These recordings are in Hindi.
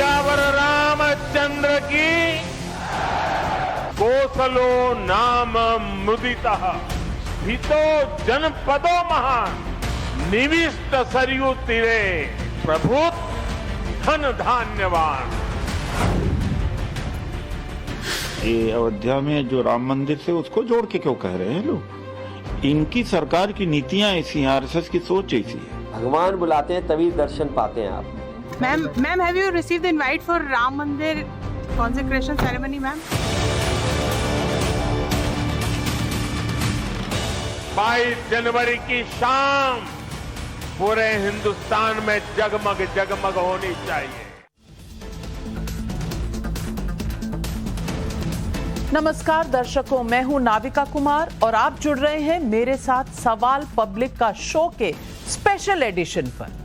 सियावर रामचंद्र की कोसलो नाम मुदितः हितो जनपदो महान निविष्ट सरयू तीरे प्रभुत धन धान्यवान। ये अयोध्या में जो राम मंदिर से उसको जोड़ के क्यों कह रहे हैं लोग? इनकी सरकार की नीतियां ऐसी हैं, आरएसएस की सोच ऐसी है। भगवान बुलाते हैं तभी दर्शन पाते हैं आप। Ma'am have you received the invite for Ram मंदिर कॉन्सेक्रेशन सेरेमनी मैम? 22 जनवरी की शाम पूरे हिंदुस्तान में जगमग जगमग होनी चाहिए। नमस्कार दर्शकों, मैं हूं नाविका कुमार और आप जुड़ रहे हैं मेरे साथ सवाल पब्लिक का शो के स्पेशल एडिशन पर।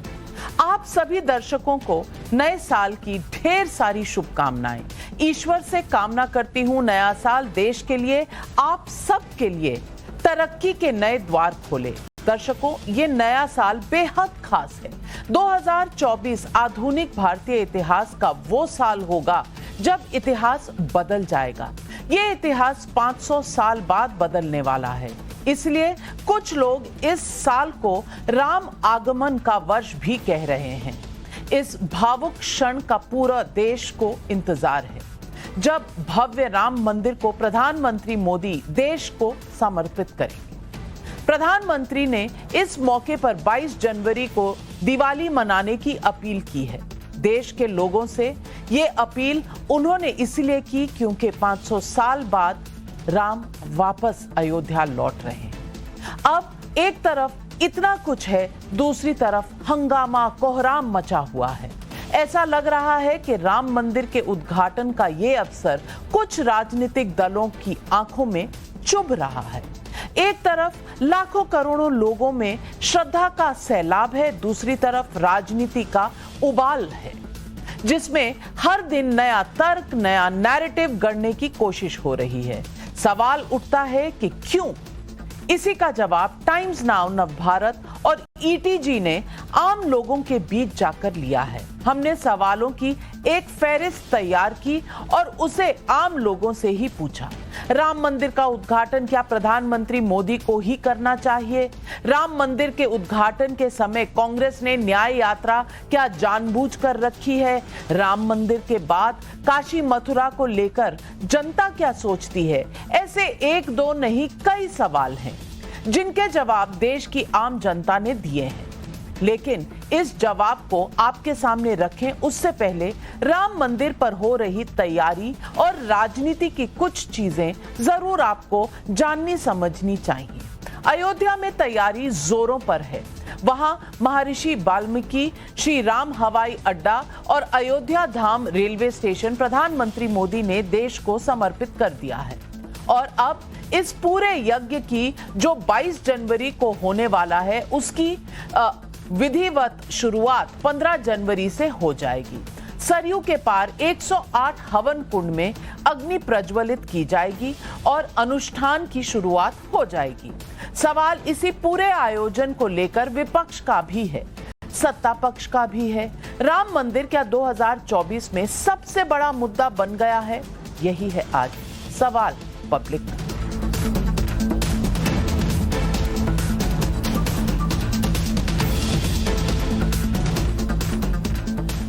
आप सभी दर्शकों को नए साल की ढेर सारी शुभकामनाएं। ईश्वर से कामना करती हूं नया साल देश के लिए, आप सब के लिए तरक्की के नए द्वार खोले। दर्शकों, ये नया साल बेहद खास है। 2024 आधुनिक भारतीय इतिहास का वो साल होगा जब इतिहास बदल जाएगा। ये इतिहास 500 साल बाद बदलने वाला है। इसलिए कुछ लोग इस साल को राम आगमन का वर्ष भी कह रहे हैं। इस भावुक क्षण का पूरा देश को इंतजार है जब भव्य राम मंदिर को प्रधानमंत्री मोदी देश को समर्पित करेंगे। प्रधानमंत्री ने इस मौके पर 22 जनवरी को दिवाली मनाने की अपील की है। देश के लोगों से ये अपील उन्होंने इसलिए की क्योंकि 500 साल बाद राम वापस अयोध्या लौट रहे हैं। अब एक तरफ इतना कुछ है, दूसरी तरफ हंगामा कोहराम मचा हुआ है। ऐसा लग रहा है कि राम मंदिर के उद्घाटन का ये अवसर कुछ राजनीतिक दलों की आंखों में चुभ रहा है। एक तरफ लाखों करोड़ों लोगों में श्रद्धा का सैलाब है, दूसरी तरफ राजनीति का उबाल है जिसमें हर दिन नया तर्क, नया नैरेटिव गढ़ने की कोशिश हो रही है। सवाल उठता है कि क्यों? इसी का जवाब टाइम्स नाउ, नवभारत और ईटीजी ने आम लोगों के बीच जाकर लिया है। हमने सवालों की एक फहरिस्त तैयार की और उसे आम लोगों से ही पूछा। राम मंदिर का उद्घाटन क्या प्रधानमंत्री मोदी को ही करना चाहिए? राम मंदिर के उद्घाटन के समय कांग्रेस ने न्याय यात्रा क्या जानबूझकर रखी है? राम मंदिर के बाद काशी मथुरा को लेकर जनता क्या सोचती है? ऐसे एक दो नहीं, कई सवाल हैं जिनके जवाब देश की आम जनता ने दिए हैं। लेकिन इस जवाब को आपके सामने रखें उससे पहले राम मंदिर पर हो रही तैयारी और राजनीति की कुछ चीजें जरूर आपको जाननी समझनी चाहिए। अयोध्या में तैयारी जोरों पर है। वहां महर्षि वाल्मीकि, श्री राम हवाई अड्डा और अयोध्या धाम रेलवे स्टेशन प्रधानमंत्री मोदी ने देश को समर्पित कर दिया है। और अब इस पूरे यज्ञ की जो 22 जनवरी को होने वाला है उसकी विधिवत शुरुआत 15 जनवरी से हो जाएगी। सरयू के पार 108 हवन कुंड में अग्नि प्रज्वलित की जाएगी और अनुष्ठान की शुरुआत हो जाएगी। सवाल इसी पूरे आयोजन को लेकर विपक्ष का भी है, सत्ता पक्ष का भी है। राम मंदिर क्या 2024 में सबसे बड़ा मुद्दा बन गया है? यही है आज सवाल पब्लिक।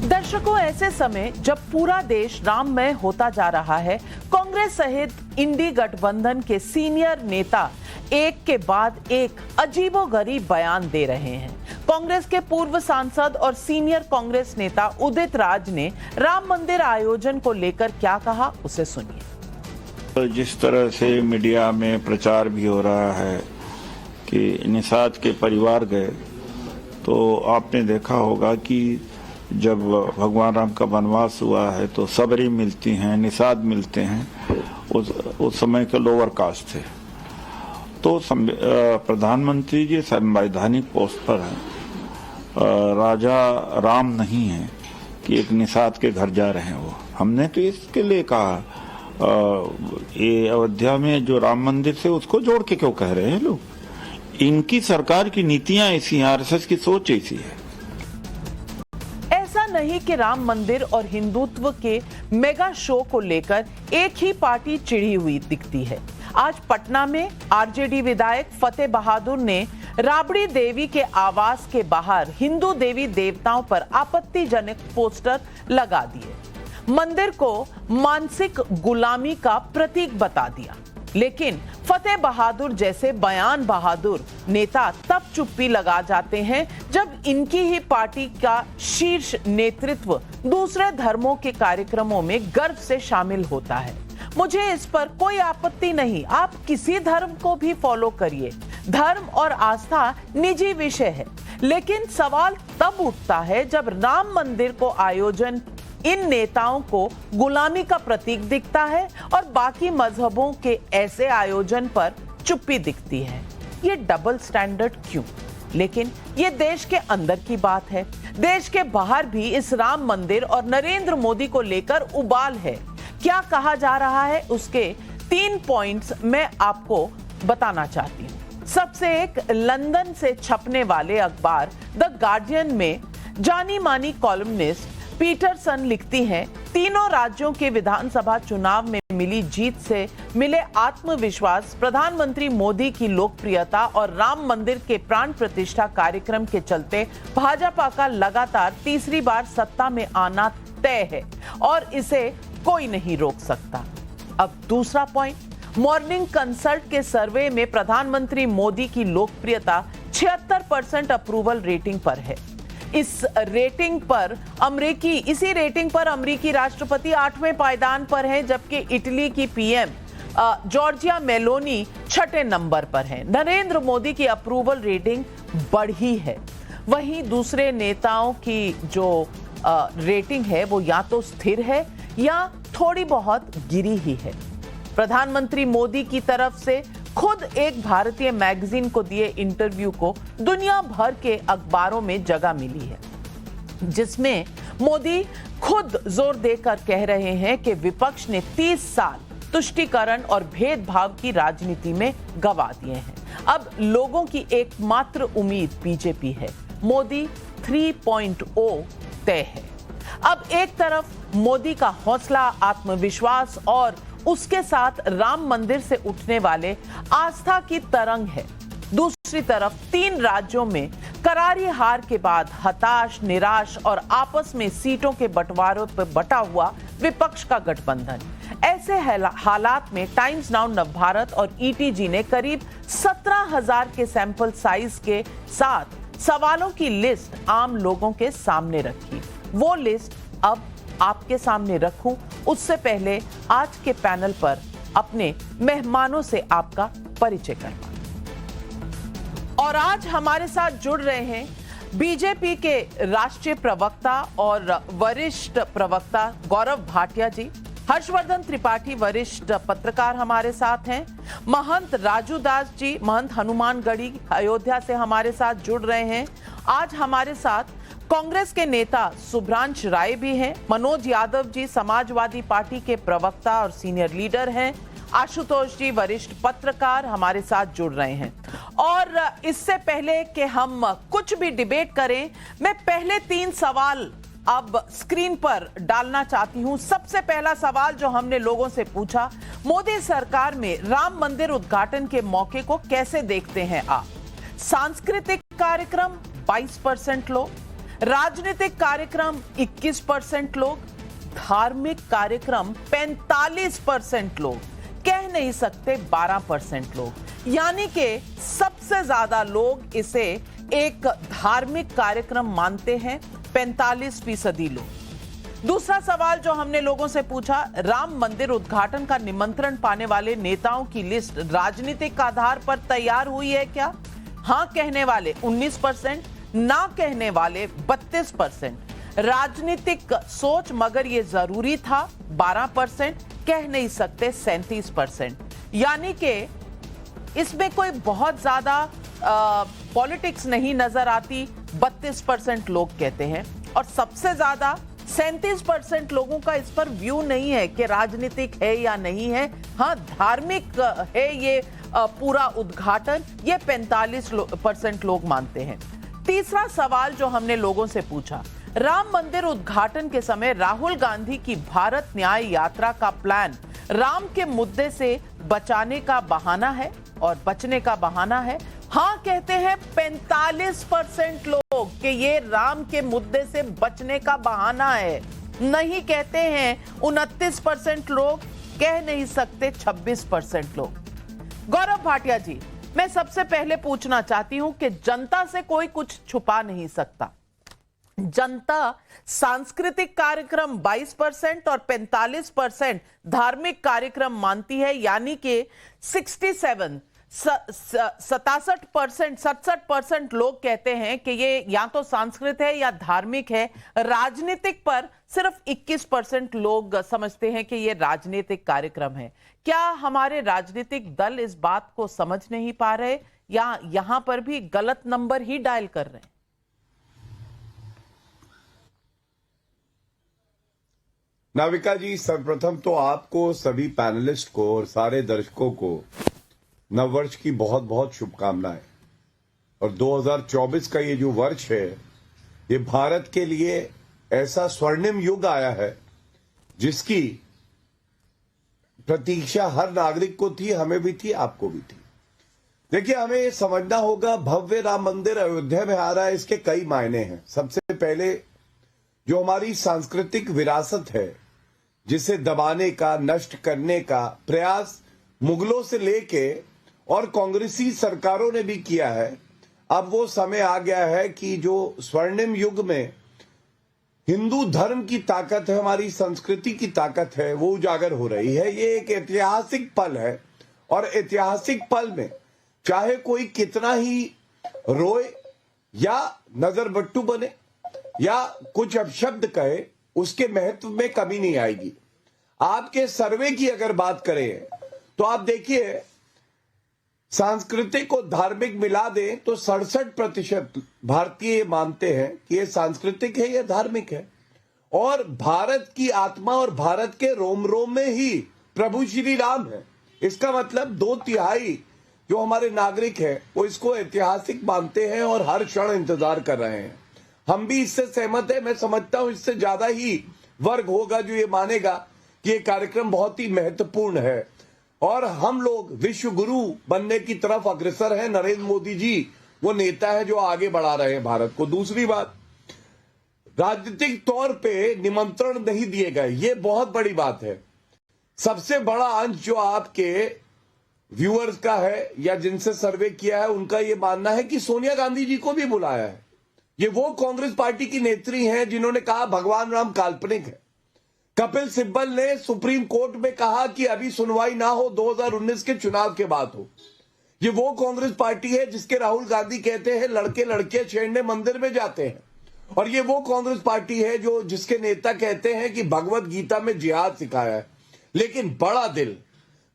दर्शकों, ऐसे समय जब पूरा देश राममय होता जा रहा है, कांग्रेस सहित इंडी गठबंधन के सीनियर नेता एक के बाद एक अजीबोगरीब बयान दे रहे हैं। कांग्रेस के पूर्व सांसद और सीनियर कांग्रेस नेता उदित राज ने राम मंदिर आयोजन को लेकर क्या कहा, उसे सुनिए। जिस तरह से मीडिया में प्रचार भी हो रहा है कि निषाद के परिवार गए, तो आपने देखा होगा कि जब भगवान राम का वनवास हुआ है तो सबरी मिलती हैं, निषाद मिलते हैं। उस समय के लोअर कास्ट थे। तो प्रधानमंत्री जी संवैधानिक पोस्ट पर है, राजा राम नहीं है कि एक निषाद के घर जा रहे हैं वो। हमने तो इसके लिए कहा ये अयोध्या में जो राम मंदिर से उसको जोड़ के क्यों कह रहे हैं लोग? इनकी सरकार की नीतियां ऐसी हैं, आरएसएस की सोच ऐसी है। नहीं के राम मंदिर और हिंदुत्व के मेगा शो को लेकर एक ही पार्टी चिढ़ी हुई दिखती है। आज पटना में आरजेडी विधायक फतेह बहादुर ने राबड़ी देवी के आवास के बाहर हिंदू देवी देवताओं पर आपत्तिजनक पोस्टर लगा दिए, मंदिर को मानसिक गुलामी का प्रतीक बता दिया। लेकिन फतेह बहादुर जैसे बयान बहादुर नेता तब चुप्पी लगा जाते हैं जब इनकी ही पार्टी का शीर्ष नेतृत्व दूसरे धर्मों के कार्यक्रमों में गर्व से शामिल होता है। मुझे इस पर कोई आपत्ति नहीं, आप किसी धर्म को भी फॉलो करिए, धर्म और आस्था निजी विषय है। लेकिन सवाल तब उठता है जब राम मंदिर को आयोजन इन नेताओं को गुलामी का प्रतीक दिखता है और बाकी मजहबों के ऐसे आयोजन पर चुप्पी दिखती है। ये डबल स्टैंडर्ड क्यों? लेकिन ये देश के अंदर की बात है। देश के बाहर भी इस राम मंदिर और नरेंद्र मोदी को लेकर उबाल है। क्या कहा जा रहा है उसके 3 पॉइंट्स मैं आपको बताना चाहती हूँ। सबसे एक, लंदन से छपने वाले अखबार द गार्डियन में जानी मानी कॉलमनिस्ट पीटरसन लिखती हैं, तीनों राज्यों के विधानसभा चुनाव में मिली जीत से मिले आत्मविश्वास, प्रधानमंत्री मोदी की लोकप्रियता और राम मंदिर के प्राण प्रतिष्ठा कार्यक्रम के चलते भाजपा का लगातार तीसरी बार सत्ता में आना तय है और इसे कोई नहीं रोक सकता। अब दूसरा पॉइंट, मॉर्निंग कंसल्ट के सर्वे में प्रधानमंत्री मोदी की लोकप्रियता 76% अप्रूवल रेटिंग पर है। इसी रेटिंग पर अमेरिकी राष्ट्रपति 8वें पायदान पर हैं, जबकि इटली की पीएम जॉर्जिया मेलोनी 6ठे नंबर पर हैं। नरेंद्र मोदी की अप्रूवल रेटिंग बढ़ी है। वहीं दूसरे नेताओं की जो रेटिंग है वो या तो स्थिर है या थोड़ी बहुत गिरी ही है। प्रधानमंत्री मोदी की तरफ से खुद एक भारतीय मैगजीन को दिए इंटरव्यू को दुनिया भर के अखबारों में जगह मिली है, जिसमें मोदी खुद जोर देकर कह रहे हैं कि विपक्ष ने 30 साल तुष्टीकरण और भेदभाव की राजनीति में गंवा दिए हैं। अब लोगों की एकमात्र उम्मीद बीजेपी है। मोदी 3.0 तय है। अब एक तरफ मोदी का हौसला, आत्मविश्वास और उसके साथ राम मंदिर से उठने वाले आस्था की तरंग है। दूसरी तरफ 3 राज्यों में करारी हार के बाद हताश, निराश और आपस में सीटों के बंटवारे पर बटा हुआ विपक्ष का गठबंधन। ऐसे हालात में टाइम्स नाउ नवभारत और ईटीजी ने करीब 17,000 के सैंपल साइज के साथ सवालों की लिस्ट आम लोगों के सामने रखी। वो लिस्ट अब आपके सामने रखूं उससे पहले आज के पैनल पर अपने मेहमानों से आपका परिचय करवा। और आज हमारे साथ जुड़ रहे हैं बीजेपी के राष्ट्रीय प्रवक्ता और वरिष्ठ प्रवक्ता गौरव भाटिया जी, हर्षवर्धन त्रिपाठी वरिष्ठ पत्रकार हमारे साथ हैं, महंत राजू दास जी महंत हनुमानगढ़ी अयोध्या से हमारे साथ जुड़ रहे हैं। आज हमारे साथ कांग्रेस के नेता सुभ्रांश राय भी हैं, मनोज यादव जी समाजवादी पार्टी के प्रवक्ता और सीनियर लीडर हैं, आशुतोष जी वरिष्ठ पत्रकार हमारे साथ जुड़ रहे हैं। और इससे पहले कि हम कुछ भी डिबेट करें, मैं पहले 3 सवाल अब स्क्रीन पर डालना चाहती हूं। सबसे पहला सवाल जो हमने लोगों से पूछा, मोदी सरकार में राम मंदिर उद्घाटन के मौके को कैसे देखते हैं आप? सांस्कृतिक कार्यक्रम 22% लोग, राजनीतिक कार्यक्रम 21% लोग, धार्मिक कार्यक्रम 45% लोग, कह नहीं सकते 12% लोग। यानी कि सबसे ज्यादा लोग इसे एक धार्मिक कार्यक्रम मानते हैं, 45% लोग। दूसरा सवाल जो हमने लोगों से पूछा, राम मंदिर उद्घाटन का निमंत्रण पाने वाले नेताओं की लिस्ट राजनीतिक आधार पर तैयार हुई है क्या? हां कहने वाले 19%, ना कहने वाले 32%, राजनीतिक सोच मगर ये जरूरी था 12%, कह नहीं सकते 37%। यानी कि इसमें कोई बहुत ज्यादा पॉलिटिक्स नहीं नजर आती, 32% लोग कहते हैं। और सबसे ज्यादा 37% लोगों का इस पर व्यू नहीं है कि राजनीतिक है या नहीं है, हाँ धार्मिक है ये पूरा उद्घाटन, ये 45% लोग मानते हैं। तीसरा सवाल जो हमने लोगों से पूछा, राम मंदिर उद्घाटन के समय राहुल गांधी की भारत न्याय यात्रा का प्लान राम के मुद्दे से बचाने का बहाना है और बचने का बहाना है। हाँ कहते हैं 45% लोग कि ये राम के मुद्दे से बचने का बहाना है। नहीं कहते हैं 29% लोग, कह नहीं सकते 26% लोग। गौरव भाटिया जी, मैं सबसे पहले पूछना चाहती हूं कि जनता से कोई कुछ छुपा नहीं सकता। जनता सांस्कृतिक कार्यक्रम 22% और 45% धार्मिक कार्यक्रम मानती है, यानी कि 67% लोग कहते हैं कि ये या तो संस्कृत है या धार्मिक है। राजनीतिक पर सिर्फ 21% लोग समझते हैं कि ये राजनीतिक कार्यक्रम है। क्या हमारे राजनीतिक दल इस बात को समझ नहीं पा रहे या यहां पर भी गलत नंबर ही डायल कर रहे हैं? नाविका जी, सर्वप्रथम तो आपको, सभी पैनलिस्ट को और सारे दर्शकों को नववर्ष की बहुत बहुत शुभकामनाएं। और 2024 का ये जो वर्ष है, ये भारत के लिए ऐसा स्वर्णिम युग आया है जिसकी प्रतीक्षा हर नागरिक को थी, हमें भी थी, आपको भी थी। देखिए, हमें ये समझना होगा, भव्य राम मंदिर अयोध्या में आ रहा है, इसके कई मायने हैं। सबसे पहले जो हमारी सांस्कृतिक विरासत है, जिसे दबाने का, नष्ट करने का प्रयास मुगलों से लेके और कांग्रेसी सरकारों ने भी किया है, अब वो समय आ गया है कि जो स्वर्णिम युग में हिंदू धर्म की ताकत है, हमारी संस्कृति की ताकत है, वो उजागर हो रही है। ये एक ऐतिहासिक पल है और ऐतिहासिक पल में चाहे कोई कितना ही रोए या नजरबट्टू बने या कुछ अपशब्द कहे, उसके महत्व में कमी नहीं आएगी। आपके सर्वे की अगर बात करें तो आप देखिए, सांस्कृतिक और धार्मिक मिला दें तो 67% भारतीय मानते हैं कि ये सांस्कृतिक है, ये धार्मिक है। और भारत की आत्मा और भारत के रोम रोम में ही प्रभु श्री राम है। इसका मतलब 2/3 जो हमारे नागरिक हैं वो इसको ऐतिहासिक मानते हैं और हर क्षण इंतजार कर रहे हैं। हम भी इससे सहमत है। मैं समझता हूं इससे ज्यादा ही वर्ग होगा जो ये मानेगा कि ये कार्यक्रम बहुत ही महत्वपूर्ण है और हम लोग विश्व गुरु बनने की तरफ अग्रसर हैं। नरेंद्र मोदी जी वो नेता है जो आगे बढ़ा रहे हैं भारत को। दूसरी बात, राजनीतिक तौर पे निमंत्रण नहीं दिए गए, ये बहुत बड़ी बात है। सबसे बड़ा अंश जो आपके व्यूअर्स का है या जिनसे सर्वे किया है, उनका ये मानना है कि सोनिया गांधी जी को भी बुलाया है। ये वो कांग्रेस पार्टी की नेत्री हैं जिन्होंने कहा भगवान राम काल्पनिक है। कपिल सिब्बल ने सुप्रीम कोर्ट में कहा कि अभी सुनवाई ना हो, 2019 के चुनाव के बाद हो। ये वो कांग्रेस पार्टी है जिसके राहुल गांधी कहते हैं लड़के लड़कियां छेड़ने मंदिर में जाते हैं। और ये वो कांग्रेस पार्टी है जो जिसके नेता कहते हैं कि भगवत गीता में जिहाद सिखाया है। लेकिन बड़ा दिल,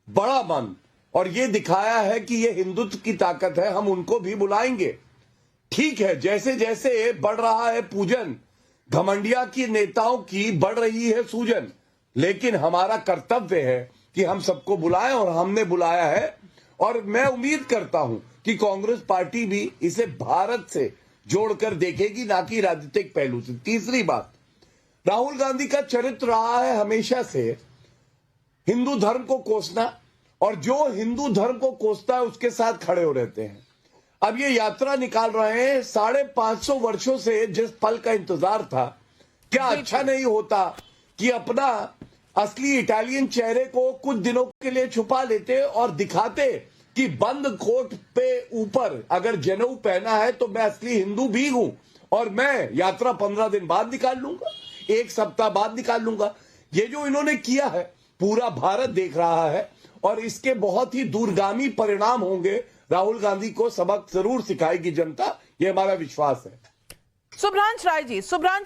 बड़ा मन और ये दिखाया है कि ये हिंदुत्व की ताकत है, हम उनको भी बुलाएंगे। ठीक है, जैसे जैसे बढ़ रहा है पूजन, घमंडिया की नेताओं की बढ़ रही है सूजन, लेकिन हमारा कर्तव्य है कि हम सबको बुलाएं और हमने बुलाया है। और मैं उम्मीद करता हूं कि कांग्रेस पार्टी भी इसे भारत से जोड़कर देखेगी, ना कि राजनीतिक पहलू से। तीसरी बात, राहुल गांधी का चरित्र रहा है हमेशा से हिंदू धर्म को कोसना, और जो हिंदू धर्म को कोसता है उसके साथ खड़े हो रहते हैं। अब ये यात्रा निकाल रहे हैं, 550 वर्षों से जिस पल का इंतजार था, क्या अच्छा नहीं होता कि अपना असली इटालियन चेहरे को कुछ दिनों के लिए छुपा लेते और दिखाते कि बंद कोट पे ऊपर अगर जनेऊ पहना है तो मैं असली हिंदू भी हूं और मैं यात्रा 15 दिन बाद निकाल लूंगा, 1 सप्ताह बाद निकाल लूंगा। ये जो इन्होंने किया है पूरा भारत देख रहा है और इसके बहुत ही दूरगामी परिणाम होंगे। राहुल गांधी को सबक जरूर सिखाएगी जनता, ये हमारा विश्वास है। सुभ्रांश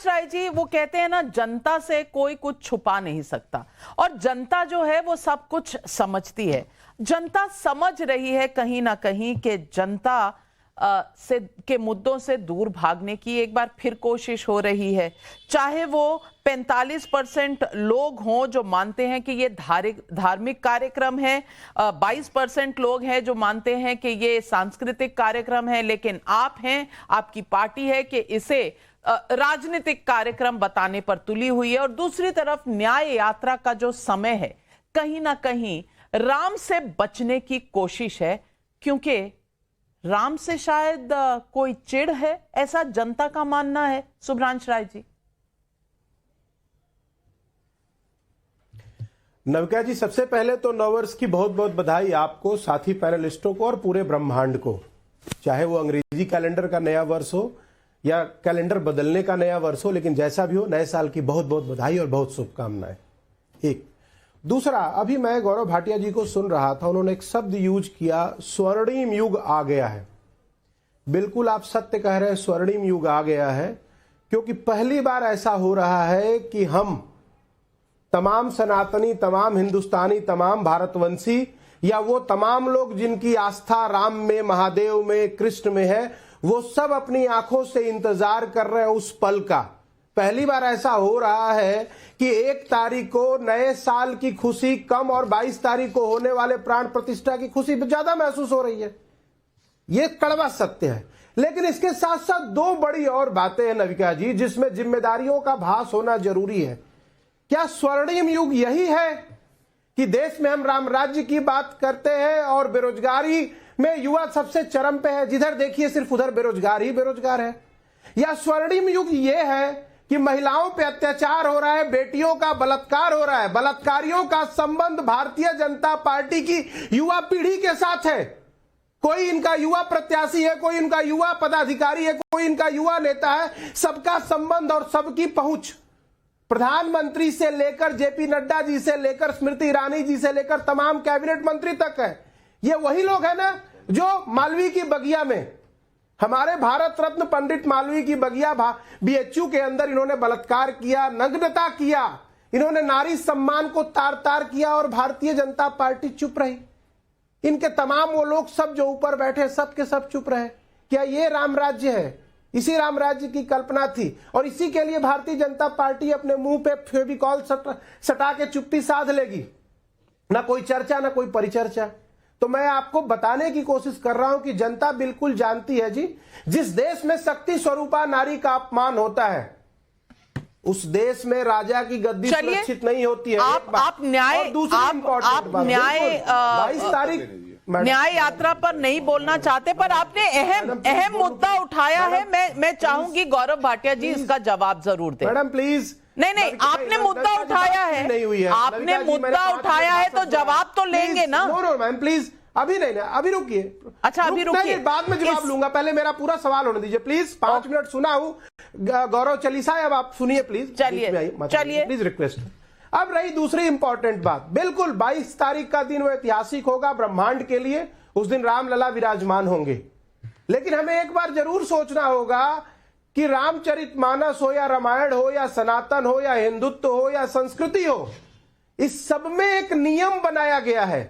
राय जी वो कहते हैं ना, जनता से कोई कुछ छुपा नहीं सकता और जनता जो है वो सब कुछ समझती है। जनता समझ रही है कहीं ना कहीं कि जनता से के मुद्दों से दूर भागने की एक बार फिर कोशिश हो रही है। चाहे वो 45% लोग हों जो मानते हैं कि ये धार्मिक कार्यक्रम है, 22% लोग हैं जो मानते हैं कि ये सांस्कृतिक कार्यक्रम है, लेकिन आप हैं, आपकी पार्टी है कि इसे राजनीतिक कार्यक्रम बताने पर तुली हुई है और दूसरी तरफ न्याय यात्रा का जो समय है कहीं ना कहीं राम से बचने की कोशिश है, क्योंकि राम से शायद कोई चिढ़ है, ऐसा जनता का मानना है। सुभ्रांश राय जी। नविका जी, सबसे पहले तो नववर्ष की बहुत बहुत बधाई आपको, साथी पैनलिस्टों को और पूरे ब्रह्मांड को। चाहे वो अंग्रेजी कैलेंडर का नया वर्ष हो या कैलेंडर बदलने का नया वर्ष हो, लेकिन जैसा भी हो, नए साल की बहुत बहुत बधाई और बहुत शुभकामनाएं। एक दूसरा, अभी मैं गौरव भाटिया जी को सुन रहा था, उन्होंने एक शब्द यूज किया, स्वर्णिम युग आ गया है। बिल्कुल आप सत्य कह रहे हैं, स्वर्णिम युग आ गया है, क्योंकि पहली बार ऐसा हो रहा है कि हम तमाम सनातनी, तमाम हिंदुस्तानी, तमाम भारतवंशी या वो तमाम लोग जिनकी आस्था राम में, महादेव में, कृष्ण में है, वो सब अपनी आंखों से इंतजार कर रहे हैं उस पल का। पहली बार ऐसा हो रहा है कि 1 तारीख को नए साल की खुशी कम और 22 तारीख को होने वाले प्राण प्रतिष्ठा की खुशी ज्यादा महसूस हो रही है। ये कड़वा सत्य है। लेकिन इसके साथ साथ 2 बड़ी और बातें हैं नविका जी, जिसमें जिम्मेदारियों का भास होना जरूरी है। क्या स्वर्णिम युग यही है कि देश में हम राम राज्य की बात करते हैं और बेरोजगारी में युवा सबसे चरम पे है, जिधर देखिए सिर्फ उधर बेरोजगार ही बेरोजगार है? या स्वर्णिम युग ये है कि महिलाओं पे अत्याचार हो रहा है, बेटियों का बलात्कार हो रहा है, बलात्कारियों का संबंध भारतीय जनता पार्टी की युवा पीढ़ी के साथ है? कोई इनका युवा प्रत्याशी है, कोई इनका युवा पदाधिकारी है, कोई इनका युवा नेता है, सबका संबंध और सबकी पहुंच प्रधानमंत्री से लेकर जेपी नड्डा जी से लेकर स्मृति ईरानी जी से लेकर तमाम कैबिनेट मंत्री तक है। ये वही लोग हैं ना जो मालवीय की बगिया में, हमारे भारत रत्न पंडित मालवीय की बगिया बीएचयू के अंदर इन्होंने बलात्कार किया, नग्नता किया, इन्होंने नारी सम्मान को तार तार किया और भारतीय जनता पार्टी चुप रही। इनके तमाम वो लोग सब जो ऊपर बैठे सब के सब चुप रहे। क्या ये राम राज्य है? इसी राम राज्य की कल्पना थी और इसी के लिए भारतीय जनता पार्टी अपने मुंह पे फेविकॉल सटा के चुप्पी साध लेगी। ना कोई चर्चा, ना कोई परिचर्चा। तो मैं आपको बताने की कोशिश कर रहा हूं कि जनता बिल्कुल जानती है जी, जिस देश में शक्ति स्वरूपा नारी का अपमान होता है उस देश में राजा की गद्दी सुरक्षित नहीं होती है। आप न्याय 22 तारीख न्याय यात्रा पर नहीं बोलना चाहते, पर आपने अहम मुद्दा उठाया है। मैं चाहूंगी गौरव भाटिया जी इसका जवाब जरूर दें। Madam please. नहीं, आपने मुद्दा उठाया है, आपने मुद्दा उठाया है तो जवाब तो लेंगे ना। नो मैम प्लीज, अभी नहीं, अभी रुकिए। अच्छा, अभी रुकिए, बाद में जवाब लूंगा, पहले मेरा पूरा सवाल होने दीजिए प्लीज। 5 मिनट सुना हूं गौरव चालीसा, अब आप सुनिए प्लीज। चलिए प्लीज रिक्वेस्ट। अब रही दूसरी इंपॉर्टेंट बात, बिल्कुल 22 तारीख का दिन वो ऐतिहासिक होगा ब्रह्मांड के लिए। उस दिन रामलला विराजमान होंगे, लेकिन हमें एक बार जरूर सोचना होगा कि रामचरितमानस हो या रामायण हो या सनातन हो या हिंदुत्व हो या संस्कृति हो, इस सब में एक नियम बनाया गया है।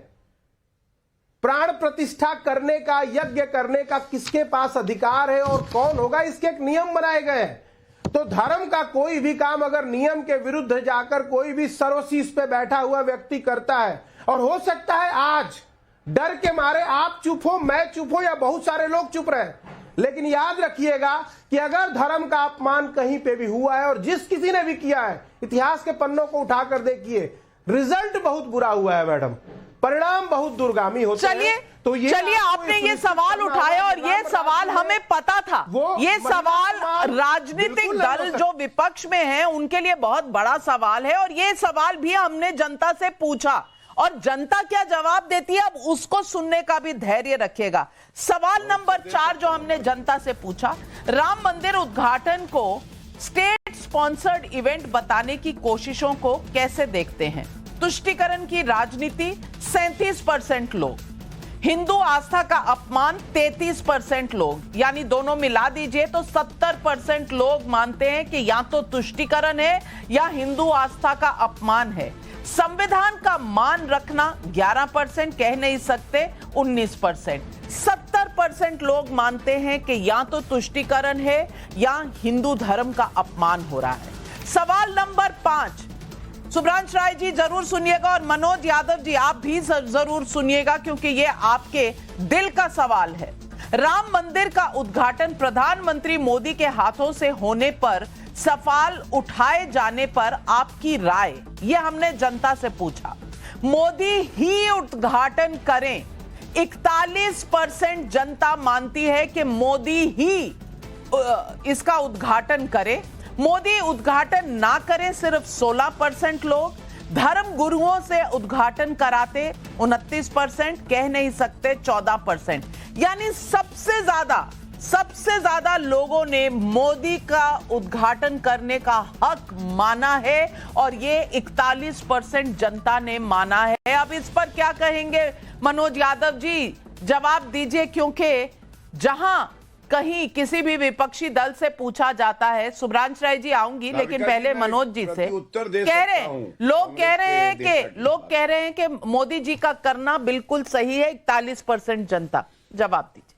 प्राण प्रतिष्ठा करने का, यज्ञ करने का किसके पास अधिकार है और कौन होगा, इसके एक नियम बनाए गए हैं। तो धर्म का कोई भी काम अगर नियम के विरुद्ध जाकर कोई भी सर्वशीष पे बैठा हुआ व्यक्ति करता है, और हो सकता है आज डर के मारे आप चुप हो, मैं चुप हो या बहुत सारे लोग चुप रहे, लेकिन याद रखिएगा कि अगर धर्म का अपमान कहीं पे भी हुआ है और जिस किसी ने भी किया है, इतिहास के पन्नों को उठाकर देखिए, रिजल्ट बहुत बुरा हुआ है मैडम, परिणाम बहुत दुर्गामी होते हैं। तो चलिए आपने ये सवाल उठाया और ये सवाल हमें पता था, ये सवाल राजनीतिक दल जो विपक्ष में हैं उनके लिए बहुत बड़ा सवाल है और ये सवाल भी हमने जनता से पूछा और जनता क्या जवाब देती है अब उसको सुनने का भी धैर्य रखिएगा। सवाल नंबर 4 जो हमने जनता से पूछा, राम मंदिर उद्घाटन को स्टेट स्पॉन्सर्ड इवेंट बताने की कोशिशों को कैसे देखते हैं? तुष्टीकरण की राजनीति 37% लोग, हिंदू आस्था का अपमान 33% लोग, यानी दोनों मिला दीजिए तो 70% लोग मानते हैं कि या तो तुष्टीकरण है या हिंदू आस्था का अपमान है। संविधान का मान रखना 11%, कह नहीं सकते 19%। 70% लोग मानते हैं कि या तो तुष्टीकरण है या हिंदू धर्म का अपमान हो रहा है। सवाल नंबर 5, सुभ्रांश राय जी जरूर सुनिएगा और मनोज यादव जी आप भी जरूर सुनिएगा क्योंकि ये आपके दिल का सवाल है। राम मंदिर का उद्घाटन प्रधानमंत्री मोदी के हाथों से होने पर सवाल उठाए जाने पर आपकी राय, यह हमने जनता से पूछा। मोदी ही उद्घाटन करें, 41% जनता मानती है कि मोदी ही इसका उद्घाटन करे। मोदी उद्घाटन ना करें, सिर्फ 16% लोग। धर्म गुरुओं से उद्घाटन कराते 29%, कह नहीं सकते 14%। यानी सबसे ज्यादा लोगों ने मोदी का उद्घाटन करने का हक माना है और ये 41% जनता ने माना है। अब इस पर क्या कहेंगे मनोज यादव जी, जवाब दीजिए, क्योंकि जहां कहीं किसी भी विपक्षी दल से पूछा जाता है, सुब्रांश राय जी आऊंगी, लेकिन पहले मनोज जी से, लोग कह रहे हैं कि मोदी जी का करना बिल्कुल सही है, 41% जनता। जवाब दीजिए।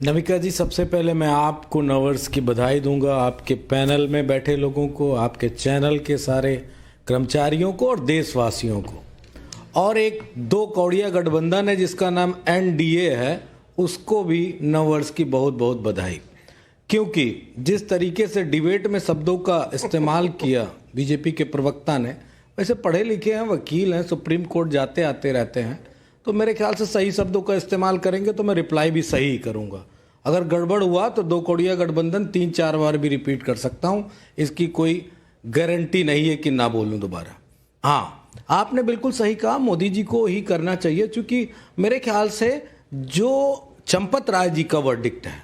नविका जी, सबसे पहले मैं आपको नववर्ष की बधाई दूंगा, आपके पैनल में बैठे लोगों को, आपके चैनल के सारे कर्मचारियों को और देशवासियों को। और एक दो कौड़िया गठबंधन है जिसका नाम एनडीए है, उसको भी नववर्ष की बहुत बहुत बधाई। क्योंकि जिस तरीके से डिबेट में शब्दों का इस्तेमाल किया बीजेपी के प्रवक्ता ने, वैसे पढ़े लिखे हैं, वकील हैं, सुप्रीम कोर्ट जाते आते रहते हैं, तो मेरे ख्याल से सही शब्दों का इस्तेमाल करेंगे तो मैं रिप्लाई भी सही करूंगा। अगर गड़बड़ हुआ तो दो कौड़िया गठबंधन 3-4 बार भी रिपीट कर सकता हूं, इसकी कोई गारंटी नहीं है कि ना बोलूं दोबारा। हाँ, आपने बिल्कुल सही कहा, मोदी जी को ही करना चाहिए, क्योंकि मेरे ख्याल से जो चंपत राय जी का वर्डिक्ट है,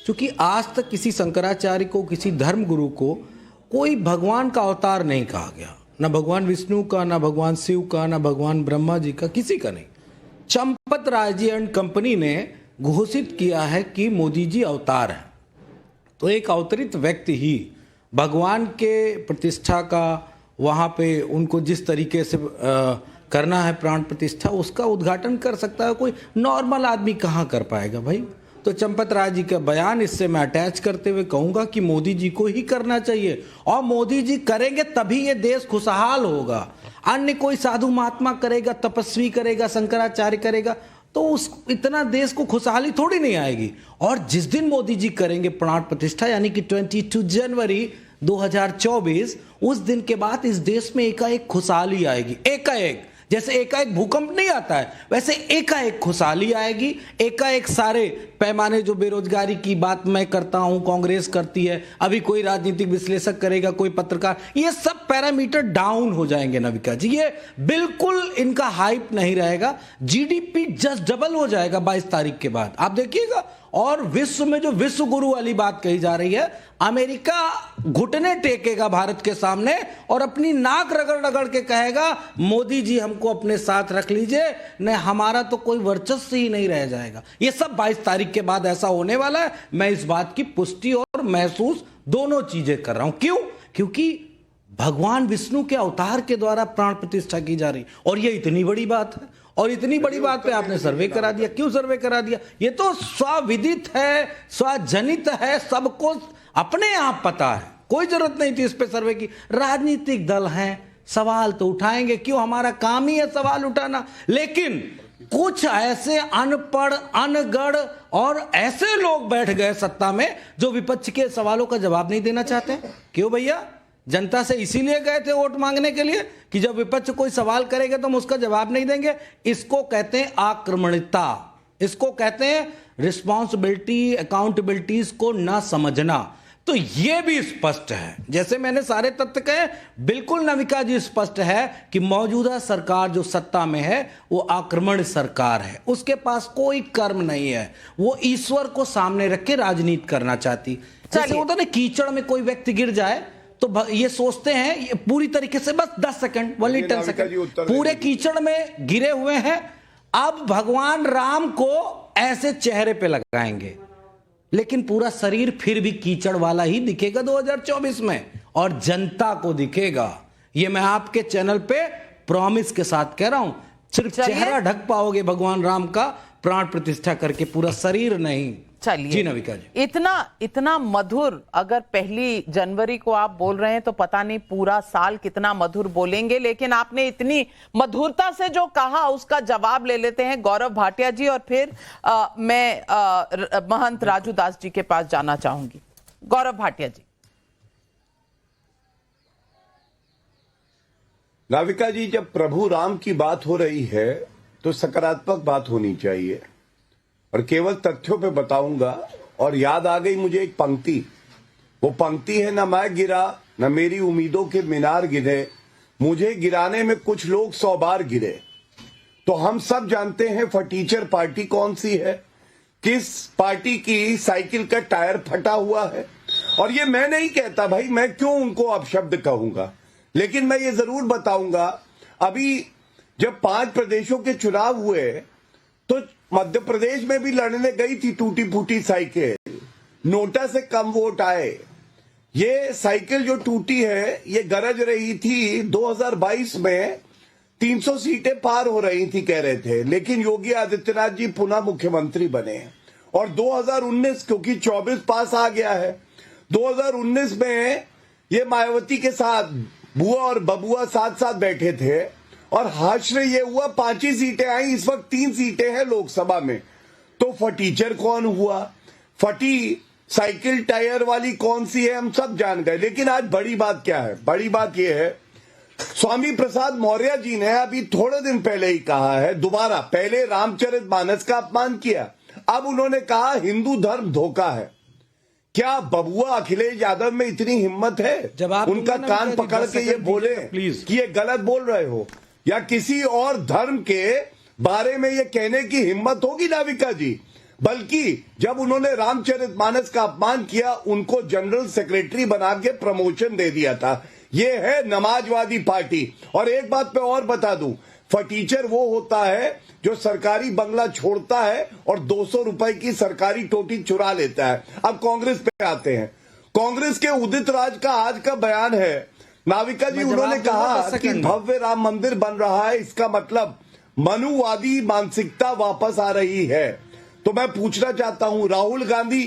क्योंकि आज तक किसी शंकराचार्य को, किसी धर्म गुरु को कोई भगवान का अवतार नहीं कहा गया, ना भगवान विष्णु का, ना भगवान शिव का, ना भगवान ब्रह्मा जी का, किसी का नहीं। चंपत राय जी एंड कंपनी ने घोषित किया है कि मोदी जी अवतार हैं, तो एक अवतरित व्यक्ति ही भगवान के प्रतिष्ठा का, वहाँ पे उनको जिस तरीके से करना है प्राण प्रतिष्ठा, उसका उद्घाटन कर सकता है। कोई नॉर्मल आदमी कहाँ कर पाएगा भाई। तो चंपत राय जी का बयान इससे मैं अटैच करते हुए कहूँगा कि मोदी जी को ही करना चाहिए, और मोदी जी करेंगे तभी ये देश खुशहाल होगा। अन्य कोई साधु महात्मा करेगा, तपस्वी करेगा, शंकराचार्य करेगा, तो उस इतना देश को खुशहाली थोड़ी नहीं आएगी। और जिस दिन मोदी जी करेंगे प्राण प्रतिष्ठा, यानी कि 22 जनवरी 2024, उस दिन के बाद इस देश में एकाएक खुशहाली आएगी। एकाएक, जैसे एकाएक भूकंप नहीं आता है, वैसे एकाएक खुशहाली आएगी। एकाएक सारे पैमाने, जो बेरोजगारी की बात मैं करता हूं, कांग्रेस करती है, अभी कोई राजनीतिक विश्लेषक करेगा, कोई पत्रकार, ये सब पैरामीटर डाउन हो जाएंगे नविका जी। ये बिल्कुल इनका हाइप नहीं रहेगा। जीडीपी जस्ट डबल हो जाएगा 22 तारीख के बाद, आप देखिएगा। और विश्व में जो विश्व गुरु वाली बात कही जा रही है, अमेरिका घुटने टेकेगा भारत के सामने और अपनी नाक रगड़ रगड़ के कहेगा, मोदी जी हमको अपने साथ रख लीजिए, नहीं हमारा तो कोई वर्चस्व ही नहीं रह जाएगा। ये सब 22 तारीख के बाद ऐसा होने वाला है। मैं इस बात की पुष्टि और महसूस दोनों चीजें कर रहा हूं। क्यों? क्योंकि भगवान विष्णु के अवतार के द्वारा प्राण प्रतिष्ठा की जा रही, और ये इतनी बड़ी बात है, और इतनी बड़ी बात पे आपने सर्वे करा दिया। क्यों सर्वे करा दिया? ये तो स्वविदित है, स्वजनित है, सबको अपने आप पता है, कोई जरूरत नहीं थी इस पे सर्वे की। राजनीतिक दल हैं, सवाल तो उठाएंगे, क्यों, हमारा काम ही है सवाल उठाना। लेकिन कुछ ऐसे अनपढ़, अनगढ़ और ऐसे लोग बैठ गए सत्ता में जो विपक्ष के सवालों का जवाब नहीं देना चाहते। क्यों भैया? जनता से इसीलिए गए थे वोट मांगने के लिए कि जब विपक्ष कोई सवाल करेगा तो हम उसका जवाब नहीं देंगे। इसको कहते हैं आक्रमणिकता, इसको कहते हैं रिस्पॉन्सिबिलिटी, अकाउंटेबिलिटीज को ना समझना। तो ये भी स्पष्ट है, जैसे मैंने सारे तथ्य कहे, बिल्कुल नविका जी स्पष्ट है कि मौजूदा सरकार जो सत्ता में है वो आक्रमण सरकार है, उसके पास कोई कर्म नहीं है, वो ईश्वर को सामने रख के राजनीति करना चाहती। जैसे होता ना, कीचड़ में कोई व्यक्ति गिर जाए तो ये सोचते हैं ये पूरी तरीके से बस 10 सेकंड, 10 सेकंड पूरे कीचड़ में गिरे हुए हैं, अब भगवान राम को ऐसे चेहरे पे लगाएंगे, लेकिन पूरा शरीर फिर भी कीचड़ वाला ही दिखेगा 2024 में, और जनता को दिखेगा। ये मैं आपके चैनल पे प्रॉमिस के साथ कह रहा हूं। सिर्फ चेहरा ढक पाओगे भगवान राम का प्राण प्रतिष्ठा करके, पूरा शरीर नहीं। चलिए जी नविका जी, इतना मधुर, अगर 1 जनवरी को आप बोल रहे हैं तो पता नहीं पूरा साल कितना मधुर बोलेंगे, लेकिन आपने इतनी मधुरता से जो कहा उसका जवाब ले लेते हैं गौरव भाटिया जी, और फिर मैं महंत राजू दास जी के पास जाना चाहूंगी। गौरव भाटिया जी। नाविका जी, जब प्रभु राम की बात हो रही है तो सकारात्मक बात होनी चाहिए, और केवल तथ्यों पे बताऊंगा। और याद आ गई मुझे एक पंक्ति, वो पंक्ति है, न मैं गिरा न मेरी उम्मीदों के मीनार गिरे, मुझे गिराने में कुछ लोग 100 बार गिरे। तो हम सब जानते हैं फटीचर पार्टी कौन सी है, किस पार्टी की साइकिल का टायर फटा हुआ है। और ये मैं नहीं कहता भाई, मैं क्यों उनको अपशब्द कहूंगा, लेकिन मैं ये जरूर बताऊंगा, अभी जब 5 प्रदेशों के चुनाव हुए तो मध्य प्रदेश में भी लड़ने गई थी टूटी फूटी साइकिल, नोटा से कम वोट आए। ये साइकिल जो टूटी है ये गरज रही थी 2022 में 300 सीटें पार हो रही थी कह रहे थे, लेकिन योगी आदित्यनाथ जी पुनः मुख्यमंत्री बने। और 2019 क्योंकि 24 पास आ गया है, 2019 में ये मायावती के साथ बुआ और बबुआ साथ साथ बैठे थे और हाशरे ये हुआ 5 ही सीटें आई, इस वक्त 3 सीटें हैं लोकसभा में। तो फटीचर कौन हुआ, फटी साइकिल टायर वाली कौन सी है, हम सब जान गए। लेकिन आज बड़ी बात क्या है, बड़ी बात यह है, स्वामी प्रसाद मौर्य जी ने अभी थोड़े दिन पहले ही कहा है दोबारा, पहले रामचरितमानस का अपमान किया, अब उन्होंने कहा हिंदू धर्म धोखा है। क्या बबुआ अखिलेश यादव में इतनी हिम्मत है जब आप उनका कान पकड़ के ये बोले कि ये गलत बोल रहे हो, या किसी और धर्म के बारे में ये कहने की हिम्मत होगी नाविका जी? बल्कि जब उन्होंने रामचरितमानस का अपमान किया, उनको जनरल सेक्रेटरी बना के प्रमोशन दे दिया था। ये है नमाजवादी पार्टी। और एक बात पे और बता दूं, फटीचर वो होता है जो सरकारी बंगला छोड़ता है और 200 रुपए की सरकारी टोटी चुरा लेता है। अब कांग्रेस पे आते हैं। कांग्रेस के उदित राज का आज का बयान है नाविका जी, उन्होंने कहा कि भव्य राम मंदिर बन रहा है, इसका मतलब मनुवादी मानसिकता वापस आ रही है। तो मैं पूछना चाहता हूं, राहुल गांधी,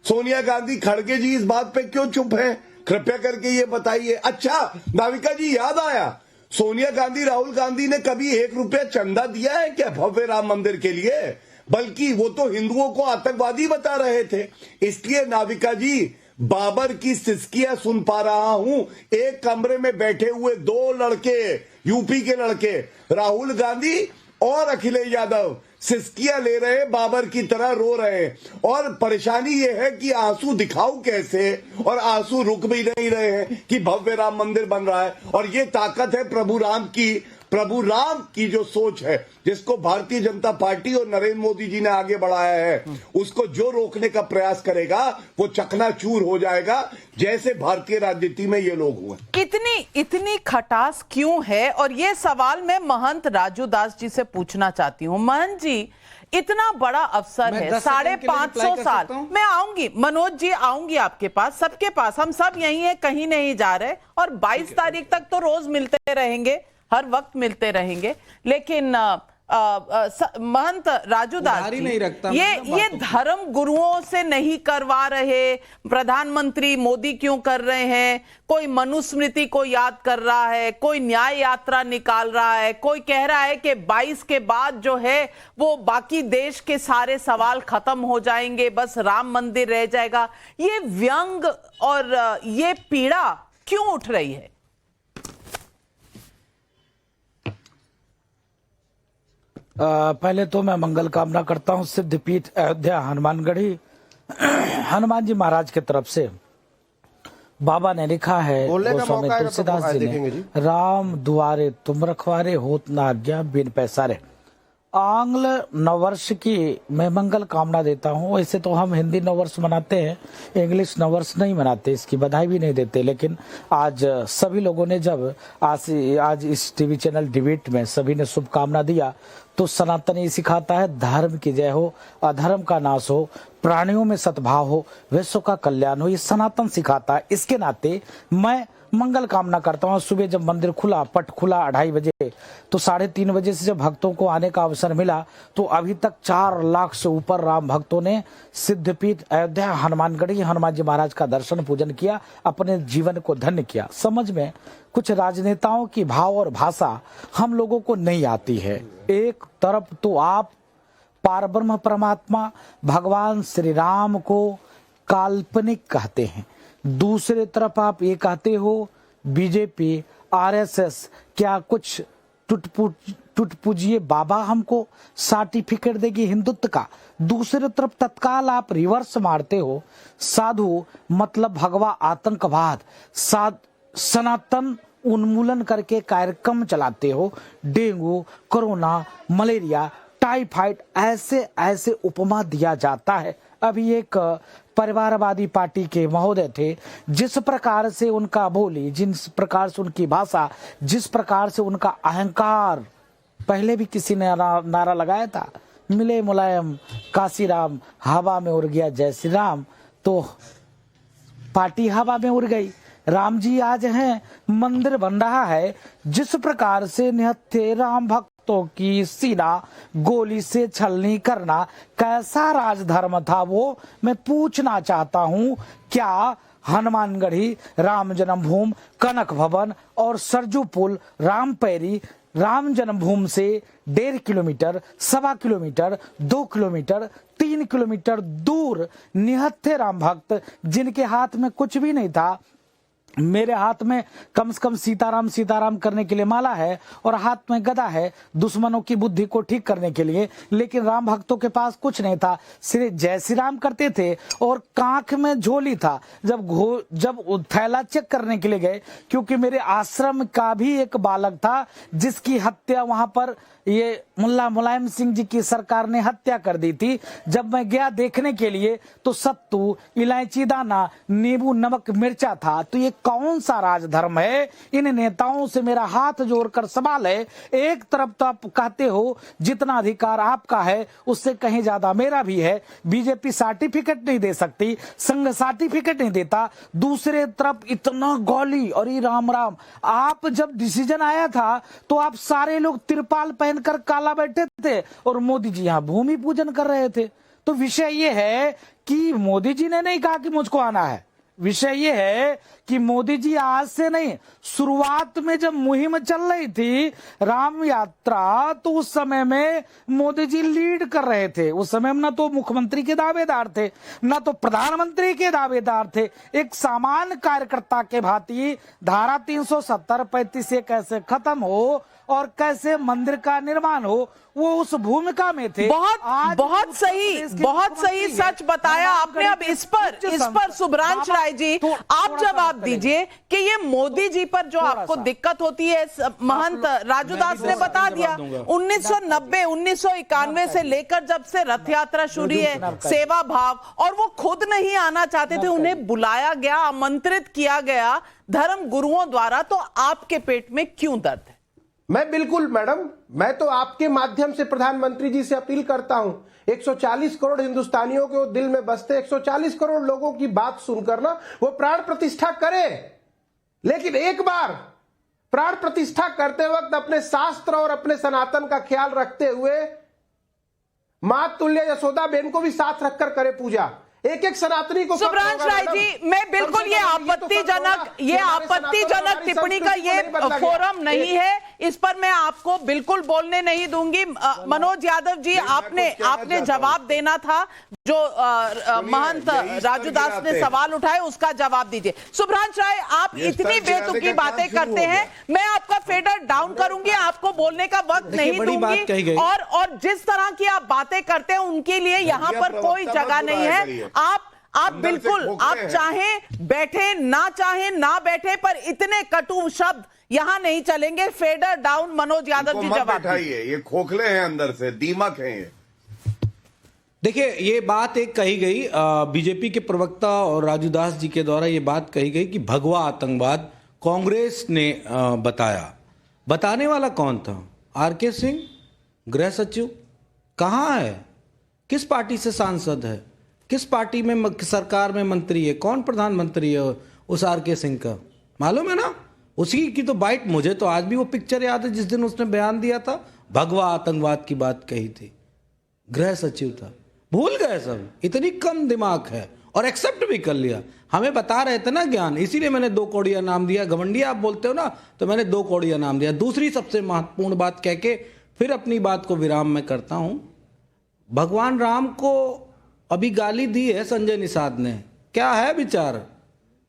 सोनिया गांधी, खड़गे जी इस बात पे क्यों चुप हैं? कृपया करके ये बताइए। अच्छा नाविका जी, याद आया, सोनिया गांधी, राहुल गांधी ने कभी 1 रुपया चंदा दिया है क्या भव्य राम मंदिर के लिए? बल्कि वो तो हिंदुओं को आतंकवादी बता रहे थे। इसलिए नाविका जी, बाबर की सिसकियां सुन पा रहा हूं, एक कमरे में बैठे हुए 2 लड़के, यूपी के लड़के, राहुल गांधी और अखिलेश यादव, सिसकियां ले रहे, बाबर की तरह रो रहे। और परेशानी यह है कि आंसू दिखाऊं कैसे, और आंसू रुक भी नहीं रहे हैं कि भव्य राम मंदिर बन रहा है। और ये ताकत है प्रभु राम की जो सोच है, जिसको भारतीय जनता पार्टी और नरेंद्र मोदी जी ने आगे बढ़ाया है, उसको जो रोकने का प्रयास करेगा वो चकनाचूर हो जाएगा, जैसे भारतीय राजनीति में ये लोग हुए। इतनी खटास क्यों है? और ये सवाल मैं महंत राजू दास जी से पूछना चाहती हूँ। महंत जी, इतना बड़ा अवसर है, 550 साल, मैं आऊंगी, मनोज जी आऊंगी आपके पास, सबके पास, हम सब यही है, कहीं नहीं जा रहे, और 22 तारीख तक तो रोज मिलते रहेंगे, हर वक्त मिलते रहेंगे। लेकिन महंत राजू दास जी, ये धर्म गुरुओं से नहीं करवा रहे, प्रधानमंत्री मोदी क्यों कर रहे हैं? कोई मनुस्मृति को याद कर रहा है, कोई न्याय यात्रा निकाल रहा है, कोई कह रहा है कि 22 के बाद जो है वो बाकी देश के सारे सवाल खत्म हो जाएंगे, बस राम मंदिर रह जाएगा। ये व्यंग और ये पीड़ा क्यों उठ रही है? पहले तो मैं मंगल कामना करता हूं सिद्धपीठ अयोध्या हनुमानगढ़ी हनुमान जी महाराज की तरफ से। बाबा ने लिखा है गोस्वामी तुलसीदास जी ने, राम दुआरे तुम रखवारे, होत न आज्ञा बिन पैसारे। आंग्ल नववर्ष की मैं मंगल कामना देता हूँ। वैसे तो हम हिंदी नववर्ष मनाते हैं, इंग्लिश नववर्ष नहीं मनाते, इसकी बधाई भी नहीं देते। लेकिन आज सभी लोगों ने जब आज इस टीवी चैनल डिबेट में सभी ने शुभकामना दिया, तो सनातन ये सिखाता है धर्म की जय हो, अधर्म का नाश हो, प्राणियों में सद्भाव हो, विश्व का कल्याण हो, ये सनातन सिखाता है। इसके नाते मैं मंगल कामना करता हूँ। सुबह जब मंदिर खुला, पट खुला 2:30 बजे, तो 3:30 बजे से जब भक्तों को आने का अवसर मिला तो अभी तक 4 लाख से ऊपर राम भक्तों ने सिद्धपीठ अयोध्या हनुमानगढ़ी हनुमान जी महाराज का दर्शन पूजन किया, अपने जीवन को धन्य किया। समझ में कुछ राजनेताओं की भाव और भाषा हम लोगों को नहीं आती है। एक तरफ तो आप पारब्रह्म परमात्मा भगवान श्री राम को काल्पनिक कहते हैं, दूसरे तरफ आप ये कहते हो बीजेपी आरएसएस क्या कुछ टुटपुजिए बाबा हमको सर्टिफिकेट देगी हिंदुत्व का। दूसरी तरफ तत्काल आप रिवर्स मारते हो, साधु मतलब भगवा आतंकवाद, सनातन उन्मूलन करके कार्यक्रम चलाते हो, डेंगू, कोरोना, मलेरिया, टाइफाइड, ऐसे ऐसे उपमा दिया जाता है। अभी एक परिवारवादी पार्टी के महोदय थे, जिस प्रकार से उनका बोली, जिस प्रकार से उनकी भाषा, जिस प्रकार से उनका अहंकार, पहले भी किसी ने नारा लगाया था, मिले मुलायम काशीराम, हवा में उड़ गया जय श्री राम, तो पार्टी हवा में उड़ गई। राम जी आज हैं, मंदिर बन रहा है, जिस प्रकार से निहत्थे राम भक्तों की सीना गोली से छलनी करना कैसा राजधर्म था वो मैं पूछना चाहता हूँ। क्या हनुमानगढ़ी, राम जन्मभूमि, कनक भवन और सरजू पुल, रामपैरी राम जन्मभूमि से 1.5 किलोमीटर, 1.25 किलोमीटर, 2 किलोमीटर, 3 किलोमीटर दूर निहत्थे राम भक्त जिनके हाथ में कुछ भी नहीं था, मेरे हाथ में कम से कम सीताराम सीताराम करने के लिए माला है और हाथ में गदा है दुश्मनों की बुद्धि को ठीक करने के लिए, लेकिन राम भक्तों के पास कुछ नहीं था, सिर्फ जय श्री राम करते थे और कांख में झोली था। जब थैला चेक करने के लिए गए, क्योंकि मेरे आश्रम का भी एक बालक था जिसकी हत्या वहां पर ये मुल्ला मुलायम सिंह जी की सरकार ने हत्या कर दी थी। जब मैं गया देखने के लिए तो सत्तू, इलायची दाना, नींबू, नमक, मिर्चा था। तो ये कौन सा राजधर्म है? इन नेताओं से मेरा हाथ जोड़कर सवाल है। एक तरफ तो आप कहते हो जितना अधिकार आपका है उससे कहीं ज्यादा मेरा भी है, बीजेपी सर्टिफिकेट नहीं दे सकती, संघ सर्टिफिकेट नहीं देता, दूसरे तरफ इतना गौली और ये राम राम। आप जब डिसीजन आया था तो आप सारे लोग तिरपाल पहनकर काला बैठे थे और मोदी जी यहाँ भूमि पूजन कर रहे थे। तो विषय ये है कि मोदी जी ने नहीं कहा कि मुझको आना है, विषय ये है कि मोदी जी आज से नहीं, शुरुआत में जब मुहिम चल रही थी राम यात्रा, तो उस समय में मोदी जी लीड कर रहे थे। उस समय में न तो मुख्यमंत्री के दावेदार थे, न तो प्रधानमंत्री के दावेदार थे। एक सामान्य कार्यकर्ता के भांति धारा 370-35 से कैसे खत्म हो और कैसे मंदिर का निर्माण हो, वो उस भूमिका में थे। बहुत सही सच बताया आपने। अब इस पर सुभ्रांश राय जी आप जवाब दीजिए कि ये मोदी जी पर जो आपको दिक्कत होती है, महंत राजूदास ने बता दिया 1990 1991 से लेकर जब से रथ यात्रा शुरू है, सेवा भाव, और वो खुद नहीं आना चाहते थे, उन्हें बुलाया गया, आमंत्रित किया गया धर्म गुरुओं द्वारा, तो आपके पेट में क्यों दर्द है? मैं बिल्कुल मैडम, मैं तो आपके माध्यम से प्रधानमंत्री जी से अपील करता हूं, 140 करोड़ हिंदुस्तानियों के दिल में बसते 140 करोड़ लोगों की बात सुनकर ना वो प्राण प्रतिष्ठा करें, लेकिन एक बार प्राण प्रतिष्ठा करते वक्त अपने शास्त्र और अपने सनातन का ख्याल रखते हुए मां तुल्य यशोदा बेन को भी साथ रखकर करे पूजा। एक सनातनी को सुभ्रांश राय जी, मैं बिल्कुल ये आपत्तिजनक टिप्पणी का ये फोरम नहीं है, इस पर मैं आपको बिल्कुल बोलने नहीं दूंगी। मनोज यादव जी, आपने जवाब देना था, जो महंत राजूदास ने सवाल उठाए उसका जवाब दीजिए। सुभ्रांश राय, आप इतनी बेतुकी बातें करते हैं, मैं आपका फेडर डाउन करूंगी, आपको बोलने का वक्त नहीं दूंगी, और जिस तरह की आप बातें करते हैं उनके लिए यहाँ पर कोई जगह नहीं है। आप बिल्कुल, आप चाहें बैठे, ना चाहें ना बैठे, पर इतने कटु शब्द यहां नहीं चलेंगे। Fader down. मनोज यादव जी जवाब दीजिए। ये खोखले हैं अंदर से, दीमक हैं ये। देखिए, ये बात एक कही गई बीजेपी के प्रवक्ता और राजूदास जी के द्वारा, ये बात कही गई कि भगवा आतंकवाद कांग्रेस ने बताया। बताने वाला कौन था? आरके सिंह, गृह सचिव, कहाँ है? किस पार्टी से सांसद है? किस पार्टी में सरकार में मंत्री है? कौन प्रधानमंत्री है उस आरके सिंह का? मालूम है ना? उसी की तो बाइट, मुझे तो आज भी वो पिक्चर याद है जिस दिन उसने बयान दिया था, भगवा आतंकवाद की बात कही थी, गृह सचिव था, भूल गए सब, इतनी कम दिमाग है, और एक्सेप्ट भी कर लिया। हमें बता रहे थे ना ज्ञान, इसीलिए मैंने 2 कौड़िया नाम दिया। घमंडिया आप बोलते हो ना, तो मैंने 2 कौड़िया नाम दिया। दूसरी सबसे महत्वपूर्ण बात कह के फिर अपनी बात को विराम में करता हूं। भगवान राम को अभी गाली दी है संजय निषाद ने, क्या है विचार?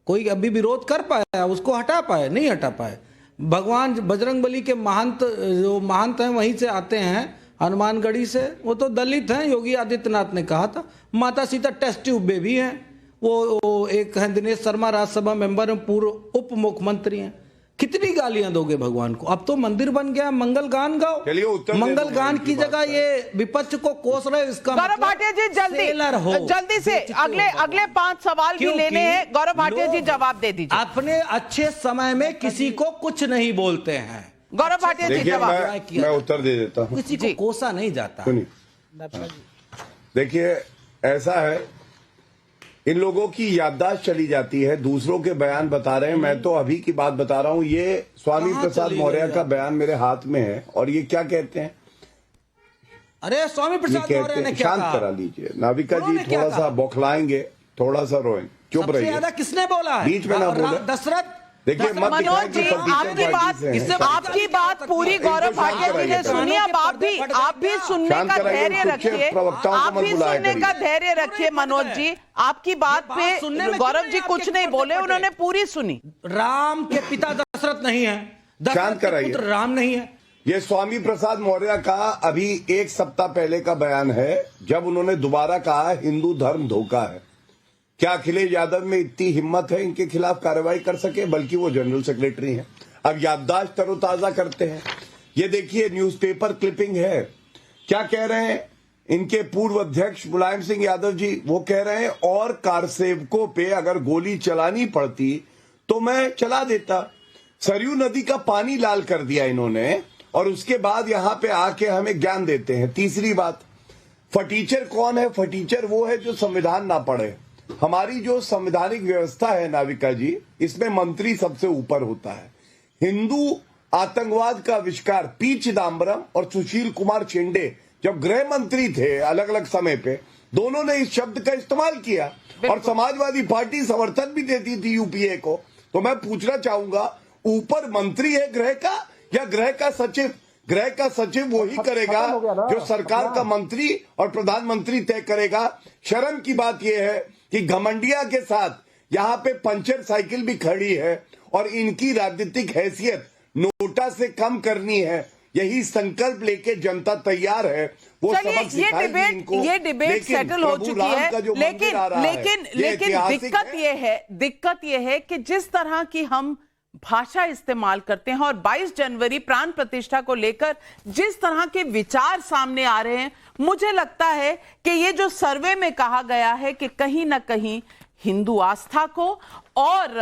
कोई अभी विरोध कर पाया, उसको हटा पाए? नहीं हटा पाए। भगवान बजरंगबली के महंत, जो महंत हैं वहीं से आते हैं, हनुमानगढ़ी से, वो तो दलित हैं, योगी आदित्यनाथ ने कहा था। माता सीता टेस्ट ट्यूब बेबी हैं, वो एक हैं दिनेश शर्मा, राज्यसभा मेंबर हैं, पूर्व उप मुख्यमंत्री हैं। कितनी गालियां दोगे भगवान को? अब तो मंदिर बन गया, मंगल गान गाओ। मंगल गान की जगह ये विपक्ष को कोस रहे, इसका गौरव भाटिया जी जल्दी से अगले 5 सवाल भी लेने हैं। गौरव भाटिया जी जवाब दे दीजिए। अपने अच्छे समय में किसी को कुछ नहीं बोलते हैं। गौरव भाटिया जी जवाब। मैं उत्तर दे देता हूँ। किसी को कोसा नहीं जाता। देखिए, ऐसा है, इन लोगों की याददाश्त चली जाती है, दूसरों के बयान बता रहे हैं। मैं तो अभी की बात बता रहा हूं। ये स्वामी प्रसाद मौर्य का बयान मेरे हाथ में है, और ये क्या कहते हैं? अरे स्वामी प्रसाद मौर्य ने क्या कहा? शांत करा लीजिए नाविका जी, थोड़ा सा बौखलाएंगे, थोड़ा सा रोएं, चुप रहिए। ज्यादा किसने बोला है? बीच में ना बोले। दशरथ, देखिए मनोज जी, आपकी बात पूरी गौरव भाटिया जी ने सुनी। अब आप भी सुनने का धैर्य रखिए, आप भी सुनने का धैर्य रखिए। मनोज जी, आपकी बात पे गौरव जी कुछ नहीं बोले, उन्होंने पूरी सुनी। राम के पिता दशरथ नहीं है, शांत कराइए, राम नहीं है। ये स्वामी प्रसाद मौर्य का अभी 1 सप्ताह पहले का बयान है, जब उन्होंने दोबारा कहा हिंदू धर्म धोखा है। क्या अखिलेश यादव में इतनी हिम्मत है इनके खिलाफ कार्रवाई कर सके? बल्कि वो जनरल सेक्रेटरी हैं। अब याददाश्त तरोताजा करते हैं। ये देखिए, न्यूज़पेपर क्लिपिंग है। क्या कह रहे हैं इनके पूर्व अध्यक्ष मुलायम सिंह यादव जी? वो कह रहे हैं, और कारसेवकों पे अगर गोली चलानी पड़ती तो मैं चला देता। सरयू नदी का पानी लाल कर दिया इन्होंने, और उसके बाद यहां पे आके हमें ज्ञान देते हैं। तीसरी बात, फटीचर कौन है? फटीचर वो है जो संविधान ना पढ़े। हमारी जो संवैधानिक व्यवस्था है नाविका जी, इसमें मंत्री सबसे ऊपर होता है। हिंदू आतंकवाद का आविष्कार पी चिदम्बरम और सुशील कुमार शिंदे जब गृह मंत्री थे अलग अलग समय पे, दोनों ने इस शब्द का इस्तेमाल किया, और समाजवादी पार्टी समर्थन भी देती थी यूपीए को। तो मैं पूछना चाहूंगा, ऊपर मंत्री है गृह का, या गृह का सचिव? गृह का सचिव वही करेगा जो सरकार का मंत्री और प्रधानमंत्री तय करेगा। शर्म की बात यह है कि घमंडिया के साथ यहाँ पे पंचर साइकिल भी खड़ी है, और इनकी राजनीतिक हैसियत नोटा से कम करनी है। यही संकल्प लेके जनता तैयार है। वो सबक सिखाएगी इनको। ये डिबेट सेटल हो चुकी है, लेकिन दिक्कत ये है कि जिस तरह की हम भाषा इस्तेमाल करते हैं, और 22 जनवरी प्राण प्रतिष्ठा को लेकर जिस तरह के विचार सामने आ रहे हैं, मुझे लगता है कि ये जो सर्वे में कहा गया है कि कहीं ना कहीं हिंदू आस्था को और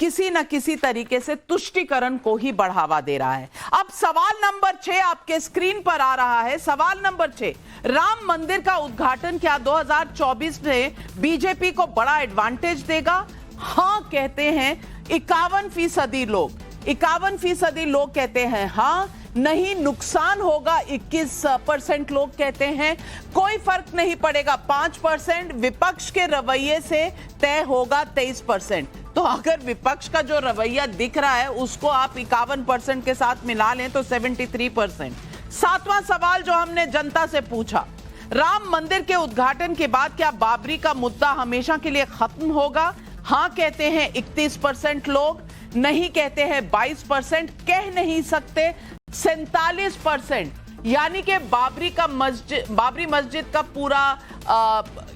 किसी न किसी तरीके से तुष्टीकरण को ही बढ़ावा दे रहा है। अब सवाल नंबर 6 आपके स्क्रीन पर आ रहा है। सवाल नंबर 6, राम मंदिर का उद्घाटन क्या 2024 में बीजेपी को बड़ा एडवांटेज देगा? हाँ कहते हैं 51% लोग। 51% लोग कहते हैं हाँ, नहीं नुकसान होगा 21% लोग कहते हैं, कोई फर्क नहीं पड़ेगा 5%, विपक्ष के रवैये से तय होगा 23%। तो अगर विपक्ष का जो रवैया दिख रहा है उसको आप 51% के साथ मिला लें तो 73%। 7वां सवाल जो हमने जनता से पूछा, राम मंदिर के उद्घाटन के बाद क्या बाबरी का मुद्दा हमेशा के लिए खत्म होगा? हाँ कहते हैं 31% लोग, नहीं कहते हैं 22%, कह नहीं सकते 47%। यानी कि बाबरी मस्जिद का पूरा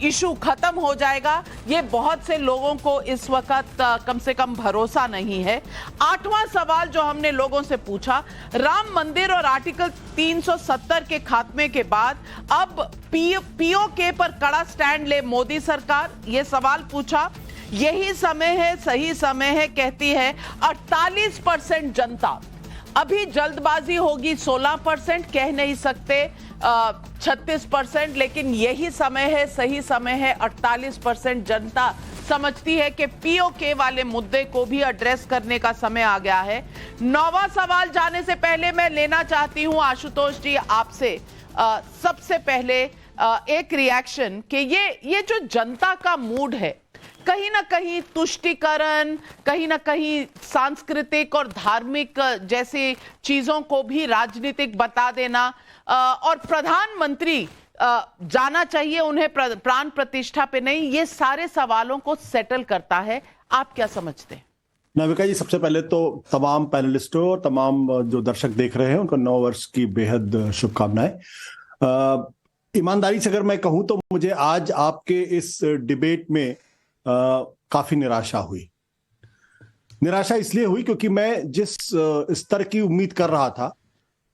इशू खत्म हो जाएगा, ये बहुत से लोगों को इस वक्त कम से कम भरोसा नहीं है। 8वां सवाल जो हमने लोगों से पूछा, राम मंदिर और आर्टिकल 370 के खात्मे के बाद अब पीओके पर कड़ा स्टैंड ले मोदी सरकार, ये सवाल पूछा। यही समय है, सही समय है कहती है 48% जनता। अभी जल्दबाजी होगी 16%, कह नहीं सकते 36%, लेकिन यही समय है, सही समय है 48% जनता समझती है कि पीओके वाले मुद्दे को भी एड्रेस करने का समय आ गया है। 9वां सवाल जाने से पहले मैं लेना चाहती हूं आशुतोष जी आपसे सबसे पहले एक रिएक्शन कि ये जो जनता का मूड है, कहीं ना कहीं तुष्टीकरण, कहीं ना कहीं सांस्कृतिक और धार्मिक जैसी चीजों को भी राजनीतिक बता देना, और प्रधानमंत्री जाना चाहिए उन्हें प्राण प्रतिष्ठा पे नहीं, ये सारे सवालों को सेटल करता है। आप क्या समझते हैं? नाविका जी, सबसे पहले तो तमाम पैनलिस्टों और तमाम जो दर्शक देख रहे हैं उनको 9 वर्ष की बेहद शुभकामनाएं। ईमानदारी से अगर मैं कहूं तो मुझे आज आपके इस डिबेट में काफी निराशा हुई। निराशा इसलिए हुई क्योंकि मैं जिस स्तर की उम्मीद कर रहा था,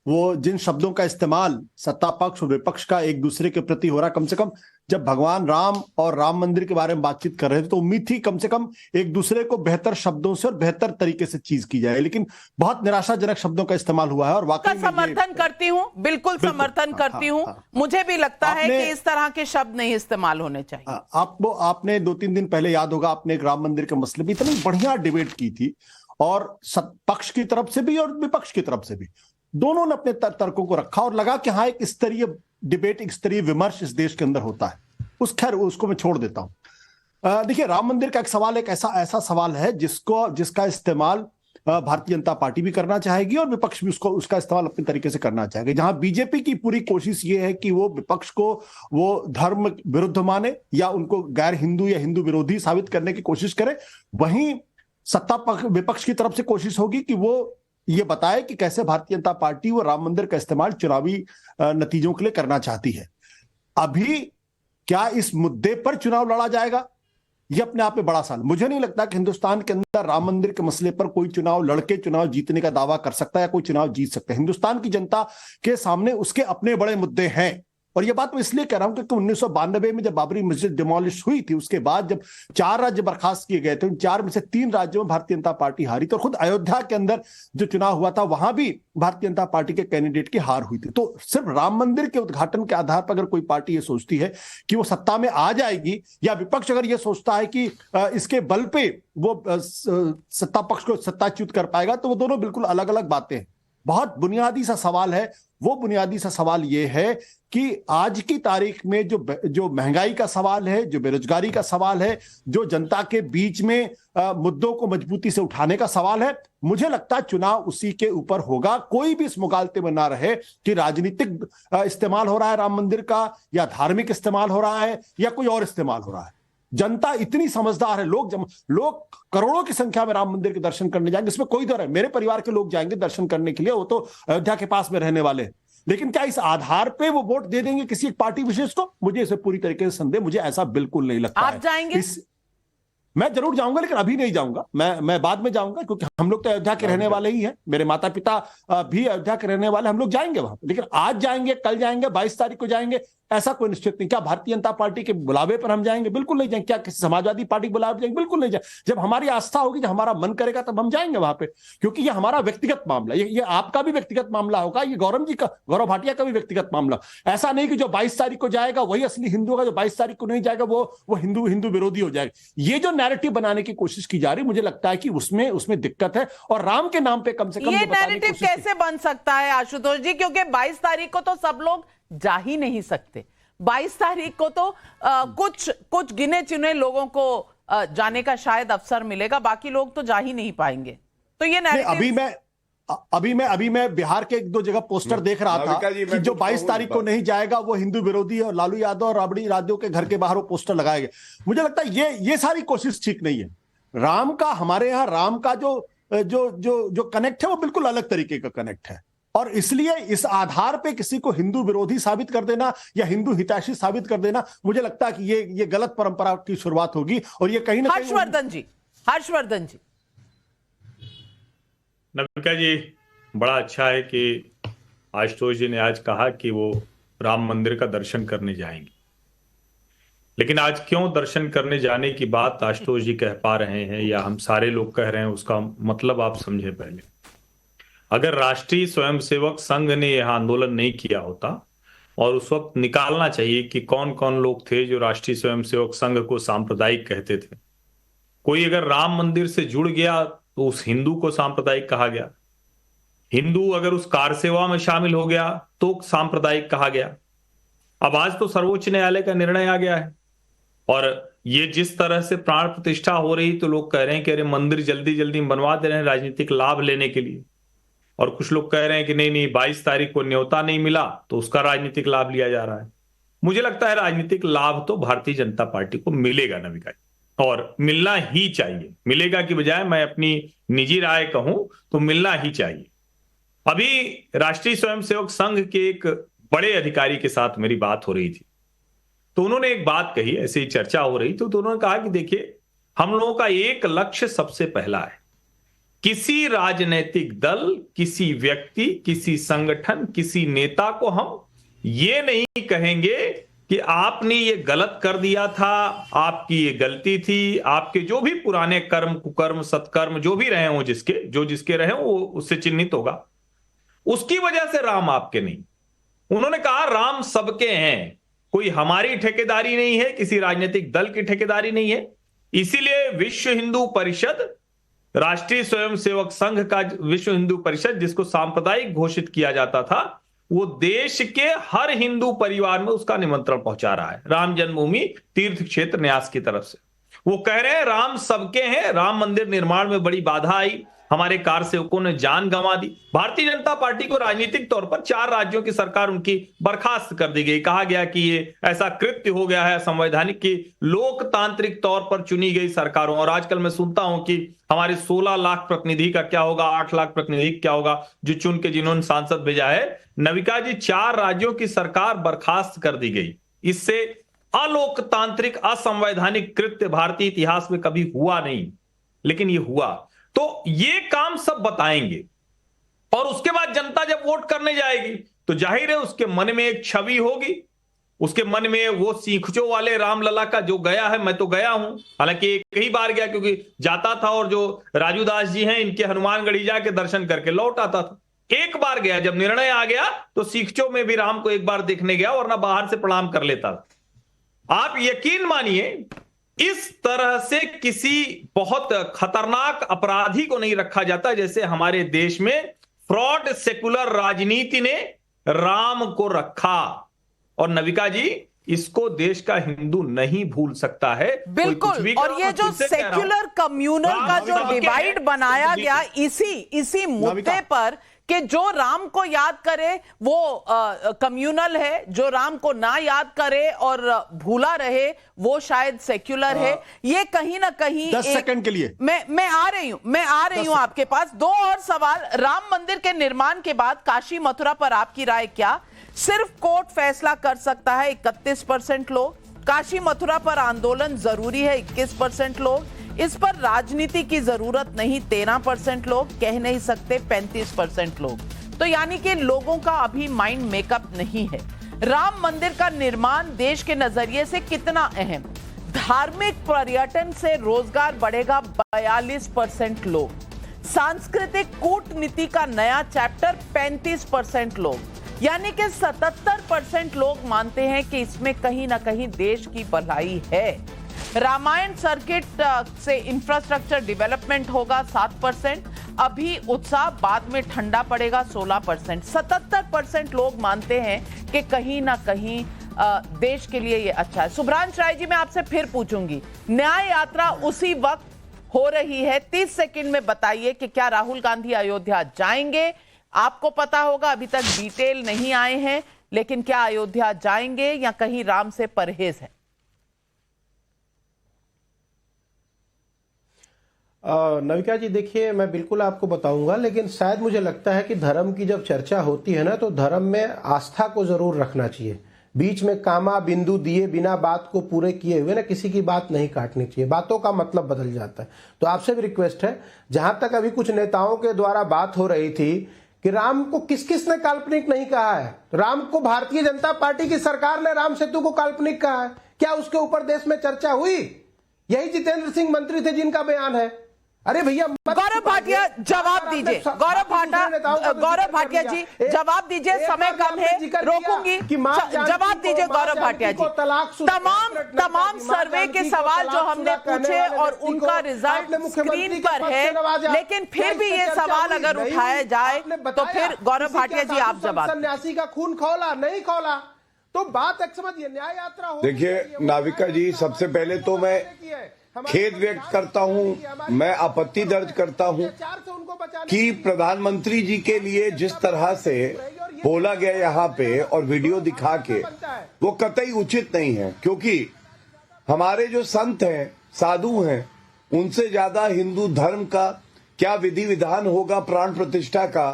वो जिन शब्दों का इस्तेमाल सत्ता पक्ष और विपक्ष का एक दूसरे के प्रति हो रहा, कम से कम जब भगवान राम और राम मंदिर के बारे में बातचीत कर रहे थे तो उम्मीद थी कम से कम एक दूसरे को बेहतर शब्दों से और बेहतर तरीके से चीज की जाए, लेकिन बहुत निराशाजनक शब्दों का इस्तेमाल हुआ है। और वाकई समर्थन करती हूँ, बिल्कुल समर्थन करती हूँ। मुझे भी लगता है कि इस तरह के शब्द नहीं इस्तेमाल होने चाहिए। आपने 2-3 दिन पहले, याद होगा, आपने एक राम मंदिर के मसले पर इतनी बढ़िया डिबेट की थी, और पक्ष की तरफ से भी और विपक्ष की तरफ से भी दोनों ने अपने तर्कों को रखा और लगा कि हाँ, एक स्तरीय डिबेट, एक स्तरीय विमर्श इस देश के अंदर होता है। खैर उसको मैं छोड़ देता हूं। देखिए, राम मंदिर का एक सवाल एक ऐसा सवाल है जिसका इस्तेमाल भारतीय जनता पार्टी भी करना चाहेगी और विपक्ष भी उसका इस्तेमाल अपने तरीके से करना चाहेगी। जहां बीजेपी की पूरी कोशिश ये है कि वो विपक्ष को वो धर्म विरुद्ध माने या उनको गैर हिंदू या हिंदू विरोधी साबित करने की कोशिश करे, वहीं विपक्ष की तरफ से कोशिश होगी कि वो ये बताए कि कैसे भारतीय जनता पार्टी वो राम मंदिर का इस्तेमाल चुनावी नतीजों के लिए करना चाहती है। अभी क्या इस मुद्दे पर चुनाव लड़ा जाएगा, ये अपने आप में बड़ा सवाल। मुझे नहीं लगता कि हिंदुस्तान के अंदर राम मंदिर के मसले पर कोई चुनाव लड़के चुनाव जीतने का दावा कर सकता है या कोई चुनाव जीत सकता है। हिंदुस्तान की जनता के सामने उसके अपने बड़े मुद्दे हैं। और ये बात मैं इसलिए कह रहा हूं क्योंकि 1992 में जब बाबरी मस्जिद डिमोलिश हुई थी, उसके बाद जब 4 राज्य बर्खास्त किए गए थे, उन 4 में से 3 राज्यों में भारतीय जनता पार्टी हारी थी। और खुद अयोध्या के अंदर जो चुनाव हुआ था, वहां भी भारतीय जनता पार्टी के कैंडिडेट की हार हुई थी। तो सिर्फ राम मंदिर के उद्घाटन के आधार पर अगर कोई पार्टी ये सोचती है कि वो सत्ता में आ जाएगी, या विपक्ष अगर ये सोचता है कि इसके बल पे वो सत्ता पक्ष को सत्ताच्युत कर पाएगा, तो वो दोनों बिल्कुल अलग अलग बातें हैं। बहुत बुनियादी सा सवाल है। वो बुनियादी सा सवाल ये है कि आज की तारीख में जो महंगाई का सवाल है, जो बेरोजगारी का सवाल है, जो जनता के बीच में मुद्दों को मजबूती से उठाने का सवाल है, मुझे लगता है चुनाव उसी के ऊपर होगा। कोई भी इस मुगालते में ना रहे कि राजनीतिक इस्तेमाल हो रहा है राम मंदिर का, या धार्मिक इस्तेमाल हो रहा है, या कोई और इस्तेमाल हो रहा है। जनता इतनी समझदार है। लोग करोड़ों की संख्या में राम मंदिर के दर्शन करने जाएंगे, इसमें कोई डर है। मेरे परिवार के लोग जाएंगे दर्शन करने के लिए, वो तो अयोध्या के पास में रहने वाले हैं। लेकिन क्या इस आधार पे वो वोट दे देंगे किसी एक पार्टी विशेष को? मुझे इसे पूरी तरीके से संदेह, मुझे ऐसा बिल्कुल नहीं लगता। आप जाएंगे? मैं जरूर जाऊंगा, लेकिन अभी नहीं जाऊंगा। मैं बाद में जाऊंगा, क्योंकि हम लोग तो अयोध्या के रहने वाले ही हैं। मेरे माता पिता भी अयोध्या के रहने वाले, हम लोग जाएंगे वहां पर। लेकिन आज जाएंगे, कल जाएंगे, 22 तारीख को जाएंगे, ऐसा कोई निश्चित नहीं। क्या भारतीय जनता पार्टी के बुलावे पर हम जाएंगे? बिल्कुल नहीं जाएंगे। क्या किसी समाजवादी पार्टी के बुलावे पर जाएंगे? बिल्कुल नहीं जाएंगे। जब हमारी आस्था होगी, जब हमारा मन करेगा, तब हम जाएंगे वहां पे, क्योंकि ये हमारा व्यक्तिगत मामला, ये आपका भी व्यक्तिगत मामला होगा, ये गौरव भाटिया का भी व्यक्तिगत मामला। ऐसा नहीं कि जो 22 तारीख को जाएगा वही असली हिंदू होगा, जो 22 तारीख को नहीं जाएगा वो हिंदू विरोधी हो जाएगा। ये जो नैरेटिव बनाने की कोशिश की जा रही, मुझे लगता है कि उसमें दिक्कत है। और राम के नाम पे कम से कम ये नैरेटिव कैसे बन सकता है आशुतोष जी? क्योंकि 22 तारीख को तो सब लोग जा ही नहीं सकते। 22 तारीख को तो कुछ गिने चुने लोगों को जाने का शायद अवसर मिलेगा, बाकी लोग तो जा ही नहीं पाएंगे। तो ये अभी मैं बिहार के 1-2 जगह पोस्टर देख रहा था कि जो 22 तारीख को नहीं जाएगा वो हिंदू विरोधी है, और लालू यादव और राबड़ी यादव के घर के बाहर वो पोस्टर लगाए गए। मुझे लगता है ये सारी कोशिश ठीक नहीं है। राम का, हमारे यहाँ राम का जो कनेक्ट है वो बिल्कुल अलग तरीके का कनेक्ट है। और इसलिए इस आधार पे किसी को हिंदू विरोधी साबित कर देना या हिंदू हितैषी साबित कर देना, मुझे लगता है कि ये गलत परंपरा की शुरुआत होगी। और ये कहीं ना कहीं हर्षवर्धन जी नविका जी, बड़ा अच्छा है कि आशुतोष जी ने आज कहा कि वो राम मंदिर का दर्शन करने जाएंगे। लेकिन आज क्यों दर्शन करने जाने की बात आशुतोष जी कह पा रहे हैं या हम सारे लोग कह रहे हैं, उसका मतलब आप समझे। पहले अगर राष्ट्रीय स्वयंसेवक संघ ने यह आंदोलन नहीं किया होता, और उस वक्त निकालना चाहिए कि कौन कौन लोग थे जो राष्ट्रीय स्वयंसेवक संघ को सांप्रदायिक कहते थे, कोई अगर राम मंदिर से जुड़ गया तो उस हिंदू को सांप्रदायिक कहा गया, हिंदू अगर उस कार सेवा में शामिल हो गया तो सांप्रदायिक कहा गया। अब आज तो सर्वोच्च न्यायालय का निर्णय आ गया है, और ये जिस तरह से प्राण प्रतिष्ठा हो रही तो लोग कह रहे हैं कि अरे मंदिर जल्दी जल्दी बनवा दे रहे हैं राजनीतिक लाभ लेने के लिए, और कुछ लोग कह रहे हैं कि नहीं 22 तारीख को न्योता नहीं मिला तो उसका राजनीतिक लाभ लिया जा रहा है। मुझे लगता है राजनीतिक लाभ तो भारतीय जनता पार्टी को मिलेगा नविका जी, और मिलना ही चाहिए। मिलेगा की बजाय मैं अपनी निजी राय कहूं तो मिलना ही चाहिए। अभी राष्ट्रीय स्वयंसेवक संघ के एक बड़े अधिकारी के साथ मेरी बात हो रही थी, तो उन्होंने एक बात कही, ऐसे ही चर्चा हो रही तो उन्होंने कहा कि देखिए, हम लोगों का एक लक्ष्य सबसे पहला है, किसी राजनीतिक दल, किसी व्यक्ति, किसी संगठन, किसी नेता को हम ये नहीं कहेंगे कि आपने ये गलत कर दिया था, आपकी ये गलती थी, आपके जो भी पुराने कर्म, कुकर्म, सत्कर्म जो भी रहे हों, जिसके रहे हों वो उससे चिन्हित होगा, उसकी वजह से राम आपके नहीं। उन्होंने कहा राम सबके हैं, कोई हमारी ठेकेदारी नहीं है, किसी राजनीतिक दल की ठेकेदारी नहीं है। इसीलिए विश्व हिंदू परिषद, राष्ट्रीय स्वयंसेवक संघ का विश्व हिंदू परिषद, जिसको सांप्रदायिक घोषित किया जाता था, वो देश के हर हिंदू परिवार में उसका निमंत्रण पहुंचा रहा है राम जन्मभूमि तीर्थ क्षेत्र न्यास की तरफ से। वो कह रहे हैं राम सबके हैं, राम मंदिर निर्माण में बड़ी बाधा आई, हमारे कार सेवकों ने जान गंवा दी। भारतीय जनता पार्टी को राजनीतिक तौर पर 4 राज्यों की सरकार उनकी बर्खास्त कर दी गई। कहा गया कि ये ऐसा कृत्य हो गया है संवैधानिक की लोकतांत्रिक तौर पर चुनी गई सरकारों। और आजकल मैं सुनता हूं कि हमारे 16 लाख प्रतिनिधि का क्या होगा, 8 लाख प्रतिनिधि क्या होगा जो चुन के जिन्होंने सांसद भेजा है। नविका जी, 4 राज्यों की सरकार बर्खास्त कर दी गई। इससे अलोकतांत्रिक, असंवैधानिक कृत्य भारतीय इतिहास में कभी हुआ नहीं, लेकिन ये हुआ। तो ये काम सब बताएंगे, और उसके बाद जनता जब वोट करने जाएगी तो जाहिर है उसके मन में एक छवि होगी, उसके मन में वो सीखचो वाले रामलला का जो गया है, मैं तो गया हूं, हालांकि कई बार गया क्योंकि जाता था, और जो राजू दास जी हैं इनके हनुमानगढ़ी जाके दर्शन करके लौट आता था। एक बार गया, जब निर्णय आ गया तो सीखचो में भी राम को एक बार देखने गया, वरना बाहर से प्रणाम कर लेता था। आप यकीन मानिए, इस तरह से किसी बहुत खतरनाक अपराधी को नहीं रखा जाता जैसे हमारे देश में फ्रॉड सेकुलर राजनीति ने राम को रखा। और नविका जी, इसको देश का हिंदू नहीं भूल सकता है। बिल्कुल। और ये जो सेक्युलर कम्युनल का जो डिवाइड बनाया गया इसी मुद्दे पर कि जो राम को याद करे वो कम्युनल है, जो राम को ना याद करे और भूला रहे वो शायद सेक्युलर है। ये कहीं ना कहीं 10 सेकंड के लिए मैं आ रही हूं आपके पास। 2 और सवाल। राम मंदिर के निर्माण के बाद काशी मथुरा पर आपकी राय क्या? सिर्फ कोर्ट फैसला कर सकता है 31% लोग, काशी मथुरा पर आंदोलन जरूरी है 21% लोग, इस पर राजनीति की जरूरत नहीं 13% लोग, कह नहीं सकते 35% लोग। तो यानी कि लोगों का अभी माइंड मेकअप नहीं है। राम मंदिर का निर्माण देश के नजरिए से कितना अहम? धार्मिक पर्यटन से रोजगार बढ़ेगा 42% लोग, सांस्कृतिक कूटनीति का नया चैप्टर 35% लोग, यानी कि 77% लोग मानते हैं कि इसमें कहीं ना कहीं देश की भलाई है। रामायण सर्किट से इंफ्रास्ट्रक्चर डेवलपमेंट होगा 7%, अभी उत्साह बाद में ठंडा पड़ेगा 16%। 77% लोग मानते हैं कि कहीं ना कहीं देश के लिए ये अच्छा है। सुभ्रांश राय जी, मैं आपसे फिर पूछूंगी, न्याय यात्रा उसी वक्त हो रही है, 30 सेकंड में बताइए कि क्या राहुल गांधी अयोध्या जाएंगे? आपको पता होगा अभी तक डिटेल नहीं आए हैं, लेकिन क्या अयोध्या जाएंगे या कहीं राम से परहेज है? नविका जी, देखिए, मैं बिल्कुल आपको बताऊंगा, लेकिन शायद मुझे लगता है कि धर्म की जब चर्चा होती है ना, तो धर्म में आस्था को जरूर रखना चाहिए। बीच में कामा बिंदु दिए बिना बात को पूरे किए हुए ना किसी की बात नहीं काटनी चाहिए, बातों का मतलब बदल जाता है। तो आपसे भी रिक्वेस्ट है, जहां तक अभी कुछ नेताओं के द्वारा बात हो रही थी कि राम को किस किस ने काल्पनिक नहीं कहा है, राम को भारतीय जनता पार्टी की सरकार ने राम सेतु को काल्पनिक कहा है, क्या उसके ऊपर देश में चर्चा हुई? यही जितेंद्र सिंह मंत्री थे जिनका बयान है। अरे भैया गौरव भाटिया जवाब दीजिए। गौरव भाटिया जी जवाब दीजिए, समय कम है, रोकूंगी। जवाब दीजिए गौरव भाटिया जी। तमाम सर्वे के सवाल जो हमने पूछे और उनका रिजल्ट स्क्रीन पर है, लेकिन फिर भी ये सवाल अगर उठाया जाए तो फिर गौरव भाटिया जी आप जवाब। सन्यासी का खून खौला नहीं खौला, तो बात एक समझिए, न्याय यात्रा हो। देखिए नाविका जी, सबसे पहले तो मैं खेद व्यक्त करता हूं, मैं आपत्ति दर्ज करता हूं कि प्रधानमंत्री जी के लिए जिस तरह से बोला गया यहाँ पे और वीडियो दिखा के, वो कतई उचित नहीं है। क्योंकि हमारे जो संत हैं, साधु हैं, उनसे ज्यादा हिंदू धर्म का क्या विधि विधान होगा प्राण प्रतिष्ठा का,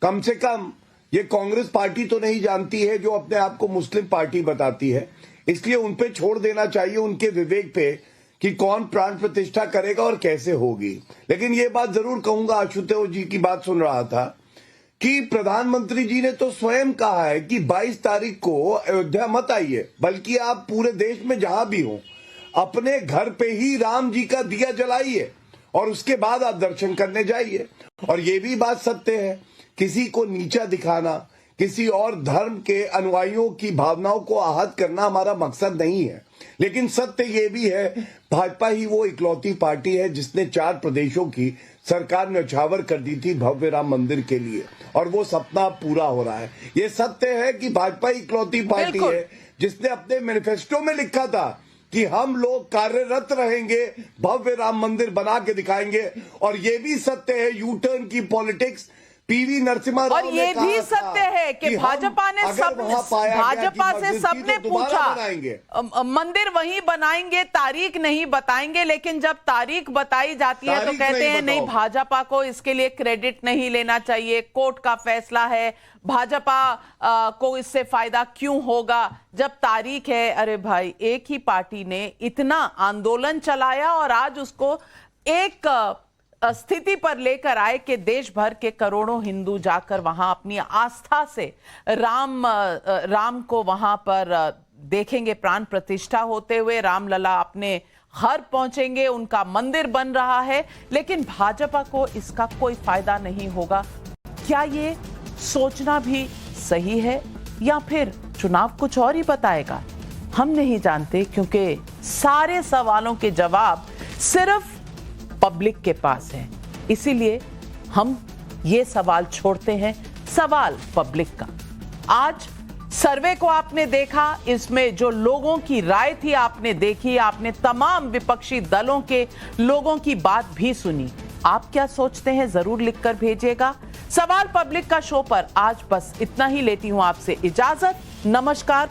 कम से कम ये कांग्रेस पार्टी तो नहीं जानती है, जो अपने आप को मुस्लिम पार्टी बताती है। इसलिए उन पे छोड़ देना चाहिए, उनके विवेक पे, कि कौन प्राण प्रतिष्ठा करेगा और कैसे होगी। लेकिन ये बात जरूर कहूंगा, आशुतोष जी की बात सुन रहा था कि प्रधानमंत्री जी ने तो स्वयं कहा है कि 22 तारीख को अयोध्या मत आइए, बल्कि आप पूरे देश में जहां भी हो अपने घर पे ही राम जी का दिया जलाइए और उसके बाद आप दर्शन करने जाइए। और ये भी बात सत्य है, किसी को नीचा दिखाना, किसी और धर्म के अनुयायियों की भावनाओं को आहत करना हमारा मकसद नहीं है। लेकिन सत्य ये भी है, भाजपा ही वो इकलौती पार्टी है जिसने 4 प्रदेशों की सरकार न्यौछावर कर दी थी भव्य राम मंदिर के लिए, और वो सपना पूरा हो रहा है। ये सत्य है कि भाजपा इकलौती पार्टी है जिसने अपने मैनिफेस्टो में लिखा था कि हम लोग कार्यरत रहेंगे, भव्य राम मंदिर बना के दिखाएंगे। और ये भी सत्य है, यू टर्न की पॉलिटिक्स पीवी नरसिम्हा राव और ये भी सत्य है कि भाजपा से सबने पूछा मंदिर वहीं बनाएंगे, तारीख नहीं बताएंगे, लेकिन जब तारीख बताई जाती है तो कहते हैं नहीं, भाजपा को इसके लिए क्रेडिट नहीं लेना चाहिए, कोर्ट का फैसला है, भाजपा को इससे फायदा क्यों होगा जब तारीख है। अरे भाई, एक ही पार्टी ने इतना आंदोलन चलाया और आज उसको एक स्थिति पर लेकर आए कि देश भर के करोड़ों हिंदू जाकर वहां अपनी आस्था से राम को वहां पर देखेंगे प्राण प्रतिष्ठा होते हुए, रामलला अपने घर पहुंचेंगे, उनका मंदिर बन रहा है। लेकिन भाजपा को इसका कोई फायदा नहीं होगा। क्या ये सोचना भी सही है या फिर चुनाव कुछ और ही बताएगा? हम नहीं जानते, क्योंकि सारे सवालों के जवाब सिर्फ पब्लिक के पास है। इसीलिए हम ये सवाल छोड़ते हैं, सवाल पब्लिक का। आज सर्वे को आपने देखा, इसमें जो लोगों की राय थी आपने देखी, आपने तमाम विपक्षी दलों के लोगों की बात भी सुनी। आप क्या सोचते हैं जरूर लिखकर भेजिएगा। सवाल पब्लिक का शो पर आज बस इतना ही, लेती हूं आपसे इजाजत। नमस्कार।